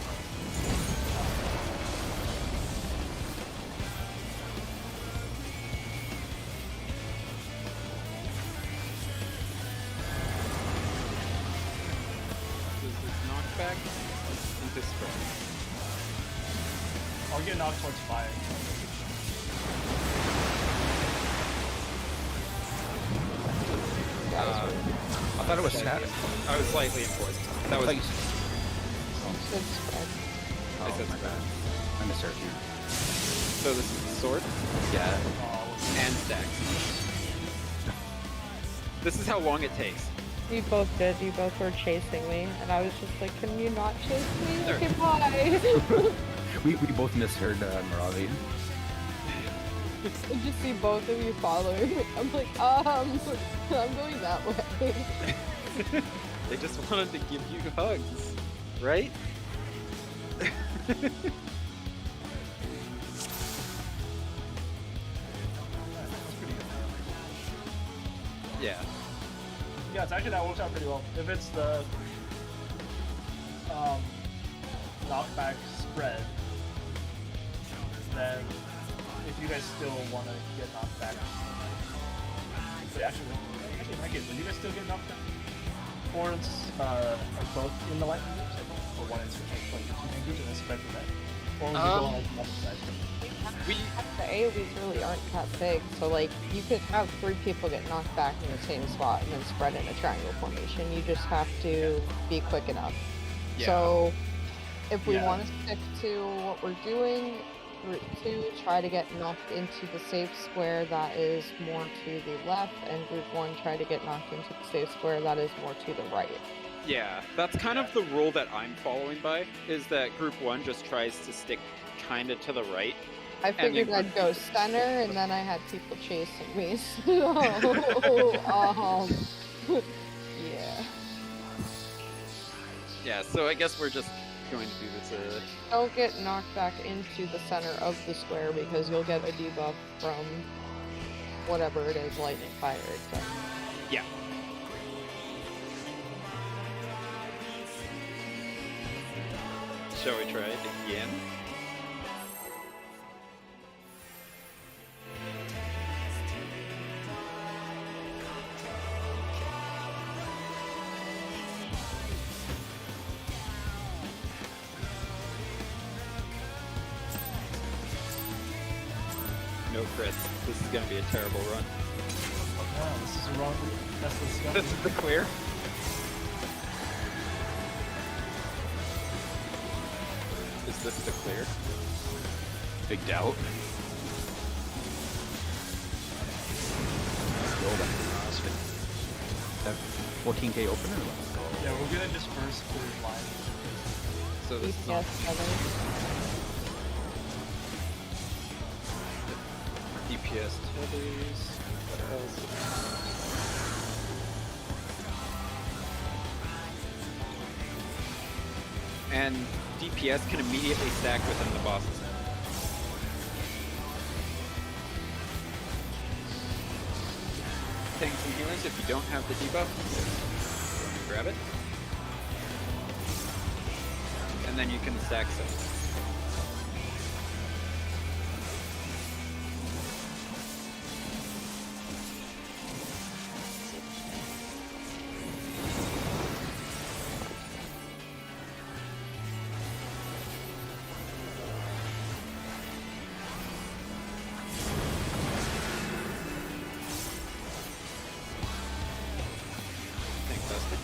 S4: This is knockback into spread.
S2: I'll get knocked towards fire.
S1: I thought it was static.
S4: I was slightly enforced. That was.
S1: Like,
S5: Good spread.
S4: I said
S1: my
S4: spread.
S1: bad. I misheard you.
S4: So this is sword
S1: Yeah.
S2: Oh,
S4: and stack. This is how long it takes.
S5: You both did. You both were chasing me, and I was just like, "Can you not chase me?
S4: Sure.
S5: Okay, bye."
S1: We both misheard Maravi.
S5: I just see both of you following me. I'm like, I'm going that way.
S4: They just wanted to give you hugs, right?
S2: that's pretty good.
S4: Yeah.
S2: Yeah, it's actually that works out pretty well. If it's the knockback spread, then if you guys still want to get knocked back, wait, actually, in that case, will you guys still get knocked back? Horns are both in the lightning groups, I think, or one is like the two main groups and then spread from there. Or would you go on like the other side?
S5: The AoEs really aren't that big, so like you could have 3 people get knocked back in the same spot and then spread in a triangle formation. You just have to be quick enough.
S4: Yeah.
S5: So if we
S2: Yeah.
S5: want to stick to what we're doing, Route 2, try to get knocked into the safe square that is more to the left, and Group 1 try to get knocked into the safe square that is more to the right.
S4: Yeah, that's kind of the rule that I'm following by, is that Group 1 just tries to stick kinda to the right.
S5: I
S4: And
S5: figured
S4: you-
S5: I'd go center, and then I had people chasing me, so, yeah.
S4: Yeah, so I guess we're just going to do this,
S5: Don't get knocked back into the center of the square because you'll get a debuff from whatever it is, lightning, fire, etc.
S4: yeah. Shall we try it again? No crits. This is gonna be a terrible run.
S2: Oh, this is the wrong route. That's the stuff.
S4: This is the clear. Is this the clear?
S1: Big doubt. That 14k opener? Let's go.
S2: Yeah, we're gonna disperse clear line.
S4: So this is not
S5: DPS 7.
S4: DPS tethers. What else? And DPS can immediately stack within the boss's head. Tanks and healers, if you don't have the debuff, grab it. And then you can stack some. Tank busted.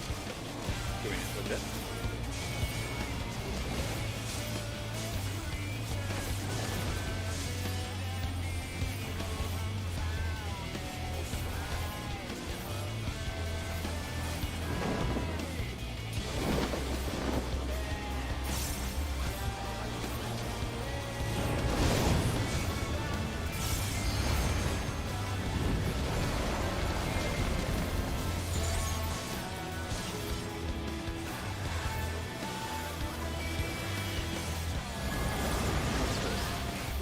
S4: Doing it legit.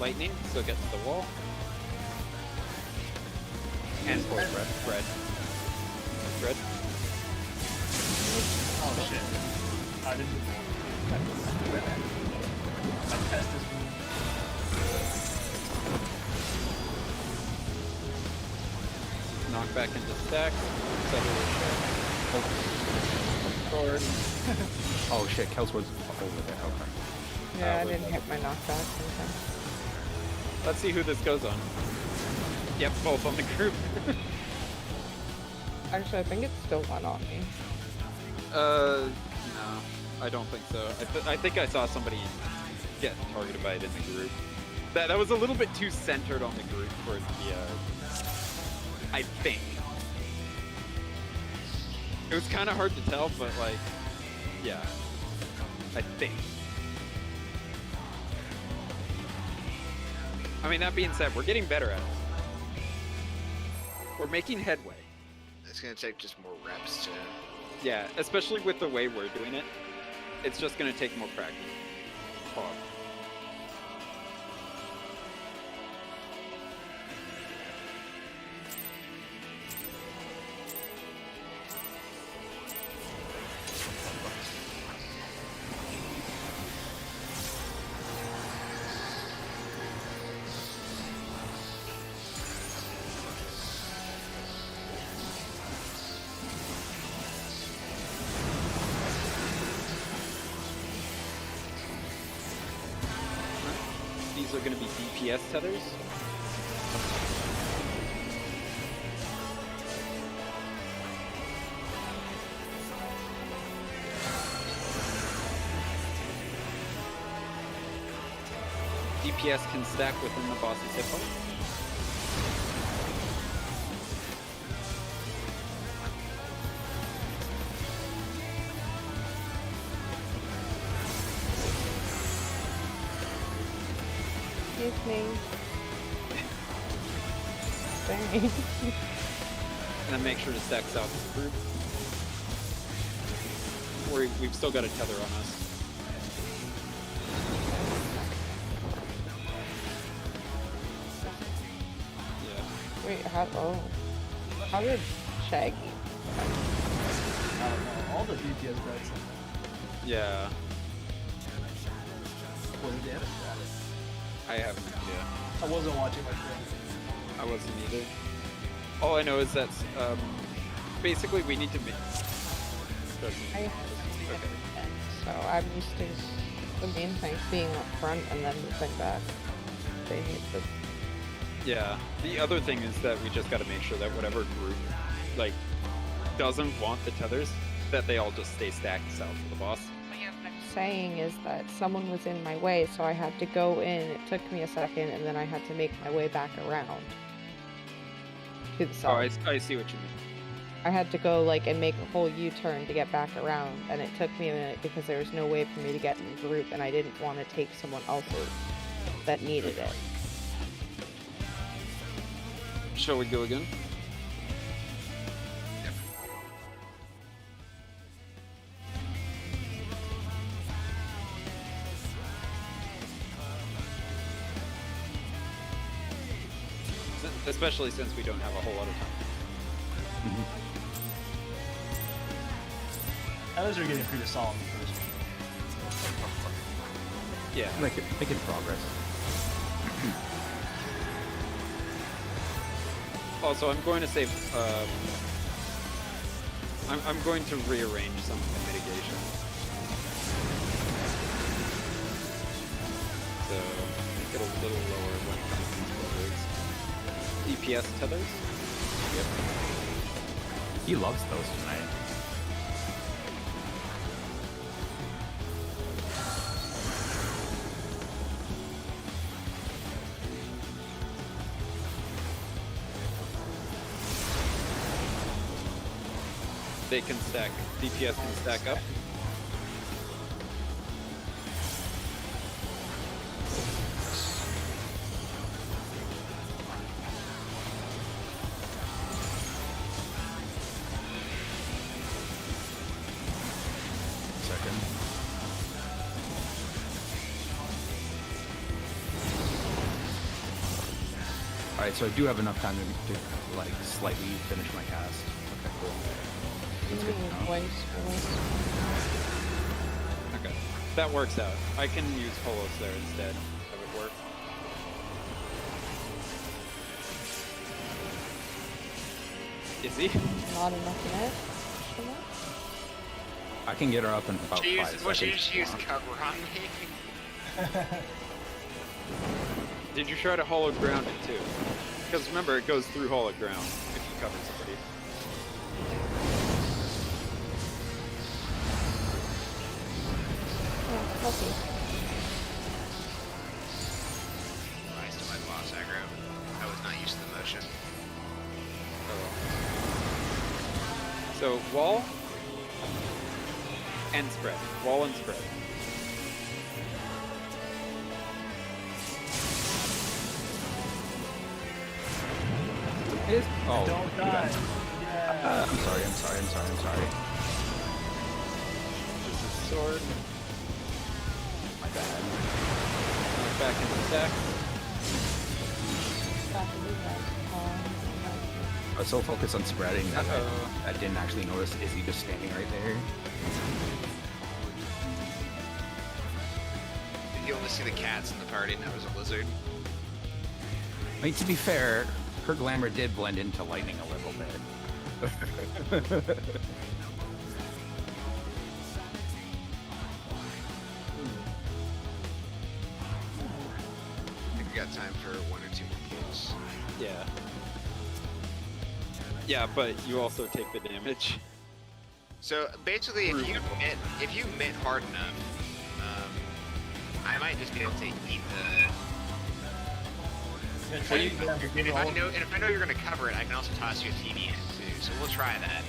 S4: Lightning, so get to the wall. And bread.
S2: Oh shit. I didn't. My test is moving.
S4: Knock back into stack. Sword.
S1: Oh shit, Kelsworth's over there. Okay.
S5: Yeah, I didn't hit my knockback sometimes.
S4: Let's see who this goes on. Yep, both on the group.
S5: Actually, I think it's still one on me.
S4: No, I don't think so. I think I saw somebody get targeted by it in the group. That was a little bit too centered on the group for it to be I think. It was kind of hard to tell, but like, yeah, I think. I mean, that being said, we're getting better at it. We're making headway.
S6: It's gonna take just more reps to.
S4: Yeah, especially with the way we're doing it. It's just gonna take more practice. Prog. These are going to be DPS tethers. DPS can stack within the boss's hit point.
S5: Excuse me. Dang.
S4: And then make sure to stack south of the group. We've still got a tether on us. Yeah.
S5: Wait, how did Shaggy?
S2: I don't know. All the DPS breaks.
S4: Yeah.
S2: What the damage at it?
S4: I have no idea.
S2: I wasn't watching my stream.
S4: I wasn't either. All I know is that basically we need to make.
S5: I have to
S4: Okay.
S5: so I'm used to the main thing being up front and then moving back. They need to.
S4: Yeah. The other thing is that we just got to make sure that whatever group like doesn't want the tethers, that they all just stay stacked south of the boss.
S5: What I'm saying is that someone was in my way, so I had to go in. It took me a second, and then I had to make my way back around to the
S4: Oh,
S5: side.
S4: I see what you mean.
S5: I had to go like and make a whole U-turn to get back around, and it took me a minute because there was no way for me to get in the group, and I didn't want to take someone else's that needed it.
S4: Shall we go again? Especially since we don't have a whole lot of time.
S2: Others are getting pretty solid in the first one.
S4: Yeah.
S1: Making progress.
S4: Also, I'm going to save. I'm going to rearrange some of the mitigation. So make it a little lower when it comes to these DPS tethers.
S1: Yep. He loves those tonight.
S4: They can stack. DPS can stack up.
S1: Second. Alright, so I do have enough time to like slightly finish my cast. Okay, cool.
S5: Give me your voice first.
S4: Okay, that works out. I can use Holos there instead. That would work. Is he?
S5: Not enough in it.
S1: I can get her up in about
S6: She
S1: 5
S6: used, well, she
S1: seconds.
S6: used cover on me.
S4: Did you try to hollow ground it too? Because remember, it goes through hollow ground if you cover somebody.
S5: Oh, lucky.
S6: Rise to my boss aggro. I was not used to the motion.
S4: Oh. So wall and spread. Wall and spread.
S1: Oh,
S2: Don't
S1: too
S2: die.
S1: bad.
S2: Yeah.
S1: I'm sorry.
S4: There's a sword.
S1: My bad.
S4: Back into attack.
S5: Got to do that.
S1: I was so focused on spreading that
S4: Uh-oh.
S1: I didn't actually notice Izzy just standing right there.
S6: You only see the cats in the party, and that was a lizard.
S1: I mean, to be fair, her glamour did blend into lightning a little bit.
S6: I think we got time for 1 or 2 more kills.
S4: Yeah. Yeah, but you also take the damage.
S6: So basically, if you mitt hard enough, I might just be able to eat the.
S2: Yeah,
S6: And
S2: try to
S6: if,
S2: get them to do the whole-
S6: and if I know you're gonna cover it, I can also toss you a TV in too. So we'll try that.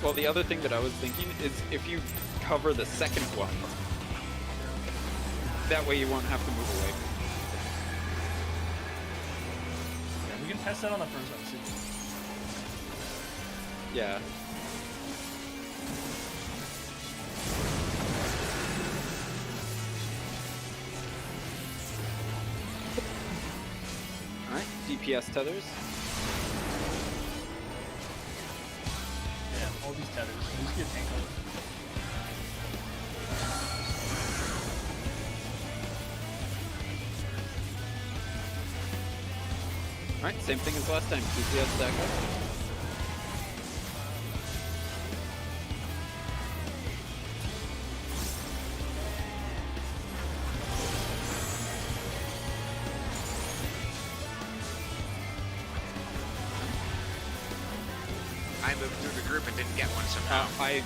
S4: Well, the other thing that I was thinking is if you cover the second one, that way you won't have to move away.
S2: Yeah, we can test that on the first one too.
S4: Yeah. Alright, DPS tethers.
S2: Yeah, all these tethers. Can you just get tank over?
S4: Alright, same thing as last time. DPS stack up.
S6: I moved through the group and didn't get one somehow.
S4: I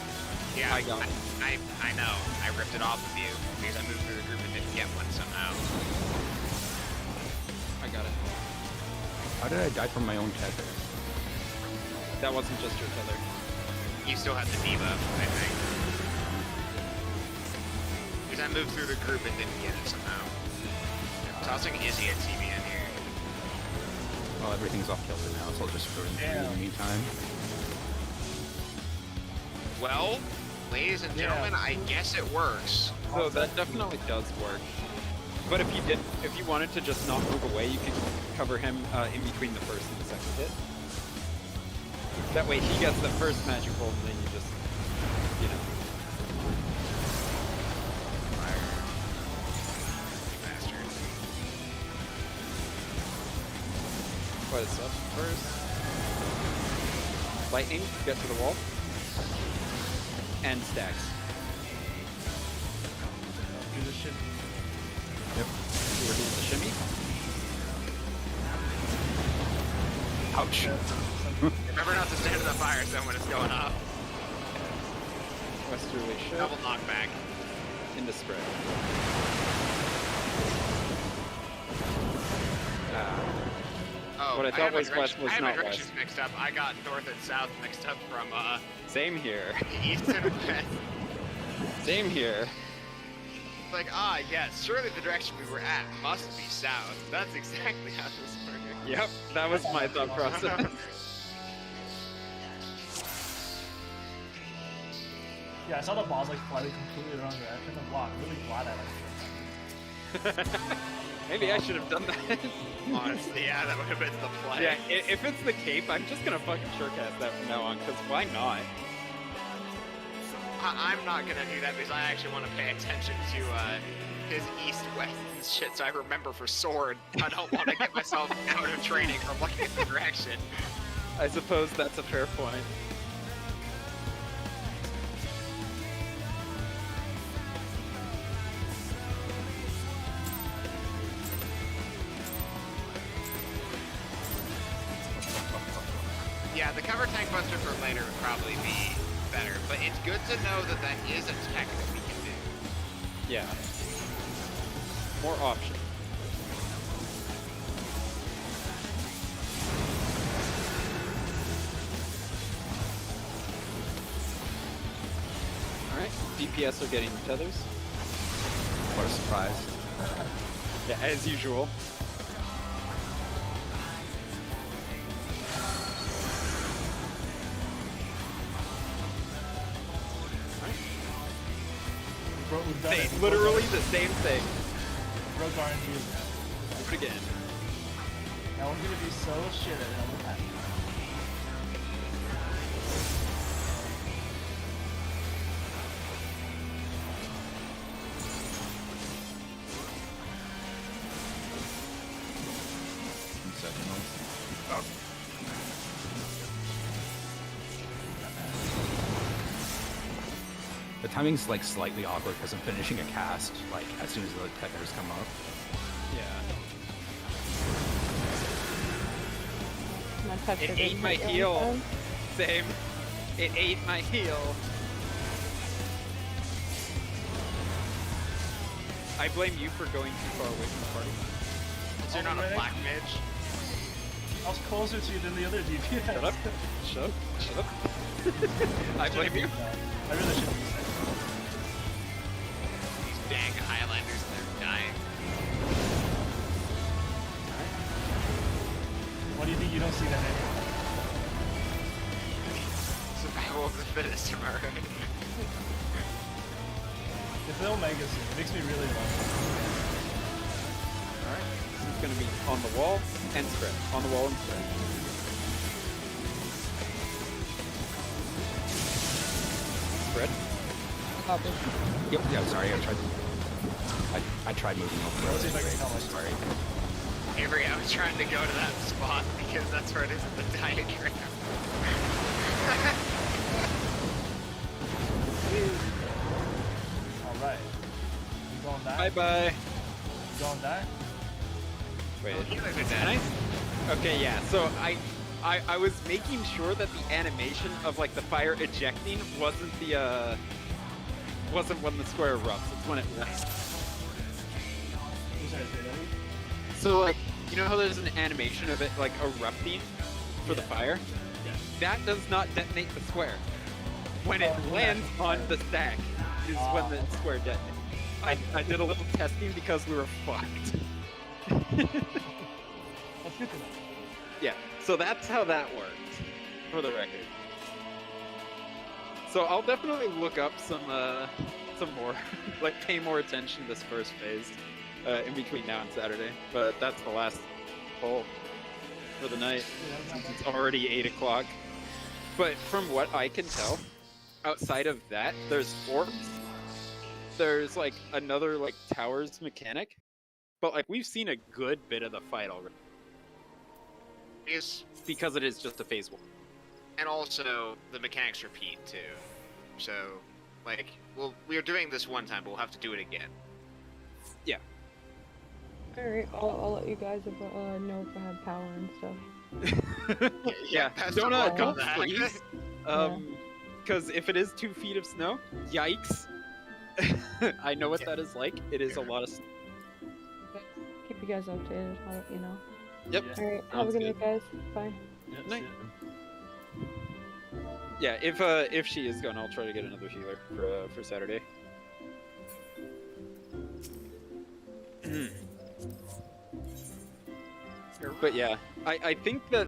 S6: Yeah,
S4: got it.
S6: I know. I ripped it off of you because I moved through the group and didn't get one somehow.
S4: I got it.
S1: How did I die from my own tether?
S4: That wasn't just your tether.
S6: You still have the debuff, I think. Because I moved through the group and didn't get it somehow. Tossing Izzy and TV in here.
S1: Well, everything's off kilter now, so I'll just throw it in
S2: Damn.
S1: the meantime.
S6: Well, ladies and gentlemen, I guess it works.
S4: So that definitely does work. But if you wanted to just not move away, you could cover him in between the first and the second hit. That way he gets the first magic roll, and then you just, you know.
S6: Bastard.
S4: What is up first? Lightning, get to the wall. And stacks.
S2: Do this shit.
S1: Yep.
S4: We're doing the shimmy.
S1: Ouch.
S6: Remember not to stand in the fire zone when it's going off.
S4: Westerly shove.
S6: Double knockback.
S4: Into spread.
S6: Oh,
S4: What I
S6: I
S4: thought
S6: have my
S4: was west was
S6: I have my
S4: not
S6: directions
S4: west.
S6: mixed up. I got north and south mixed up from
S4: Same here.
S6: east and west.
S4: Same here.
S6: Like, yes, surely the direction we were at must be south. That's exactly how this worked.
S4: Yep, that was my thought process.
S2: Yeah, I saw the balls like flying completely the wrong direction. I'm really glad I like this.
S4: Maybe I should have done that.
S6: Honestly, yeah, that would have been the play.
S4: Yeah, if it's the cape, I'm just gonna fucking surecast that from now on, because why not?
S6: I'm not gonna do that because I actually want to pay attention to his east-west shit so I remember for sword. I don't want to get myself out of training from looking at the direction.
S4: I suppose that's a fair point.
S6: Yeah, the cover tank buster for later would probably be better, but it's good to know that that is a tech that we can do.
S4: Yeah. More options. Alright, DPS are getting tethers.
S1: What a surprise.
S4: Yeah, as usual.
S2: We've done it.
S4: Literally the same thing.
S2: Broke RNG.
S4: Do it again.
S2: Now we're gonna be so shit at it on the pack.
S1: The timing's like slightly awkward because I'm finishing a cast like as soon as the tethers come up.
S4: Yeah.
S5: My touch
S4: It
S5: didn't
S4: ate my
S5: hit you
S4: heel.
S5: on time.
S4: Same. It ate my heel. I blame you for going too far away from the party.
S6: So you're not a black mage?
S2: I was closer to you than the other DPS.
S4: Shut up. Shut up. Shut up. I blame you.
S2: I really shouldn't use that.
S6: These dang Highlanders, they're dying.
S2: What do you think you don't see that anymore?
S6: Survival of the fittest, am I right?
S2: If the Omega soon, it makes me really love
S4: Alright. This is going to be on the wall and spread. On the wall and spread. Spread.
S5: Copy.
S1: Yep. Yeah. Sorry. I tried moving over.
S2: Let's see if I can tell my story.
S6: Avery, I was trying to go to that spot because that's where it is in the diagram.
S2: Alright. You going die?
S4: Bye bye.
S2: You going die?
S4: Wait.
S6: Healers are
S4: Can
S6: dead.
S4: I? Okay, yeah. So I was making sure that the animation of like the fire ejecting wasn't the wasn't when the square erupts. It's when it lands.
S2: Who's trying to say that?
S4: So like, you know how there's an animation of it like erupting for the fire?
S2: Yeah.
S4: That does not detonate the square. When it
S2: Oh,
S4: lands
S2: yeah.
S4: on the stack is when the
S2: okay.
S4: square detonates. I did a little testing because we were fucked.
S2: That's good to know.
S4: Yeah, so that's how that works, for the record. So I'll definitely look up some more, like pay more attention to this first phase in between now and Saturday. But that's the last poll for the night, since it's already 8 o'clock. But from what I can tell, outside of that, there's orbs. There's like another like towers mechanic, but like we've seen a good bit of the fight already
S6: Is
S4: because it is just a phase 1.
S6: and also the mechanics repeat too. So, like, well, we are doing this one time, but we'll have to do it again.
S4: Yeah.
S5: Alright, I'll let you guys know if I have power and stuff.
S4: Yeah,
S6: best
S4: don't
S6: of luck on
S4: don't
S6: that.
S4: freeze. Because if it is 2 feet of snow, yikes. I know what that is like. It is a lot of snow.
S5: Keep you guys updated, I'll let you know.
S4: Yep.
S2: Yeah.
S5: Alright, have a
S4: Sounds
S5: good
S4: good.
S5: night, guys. Bye.
S2: Yeah,
S4: Night.
S2: see ya.
S4: Yeah, if she is gone, I'll try to get another healer for Saturday. But yeah, I think that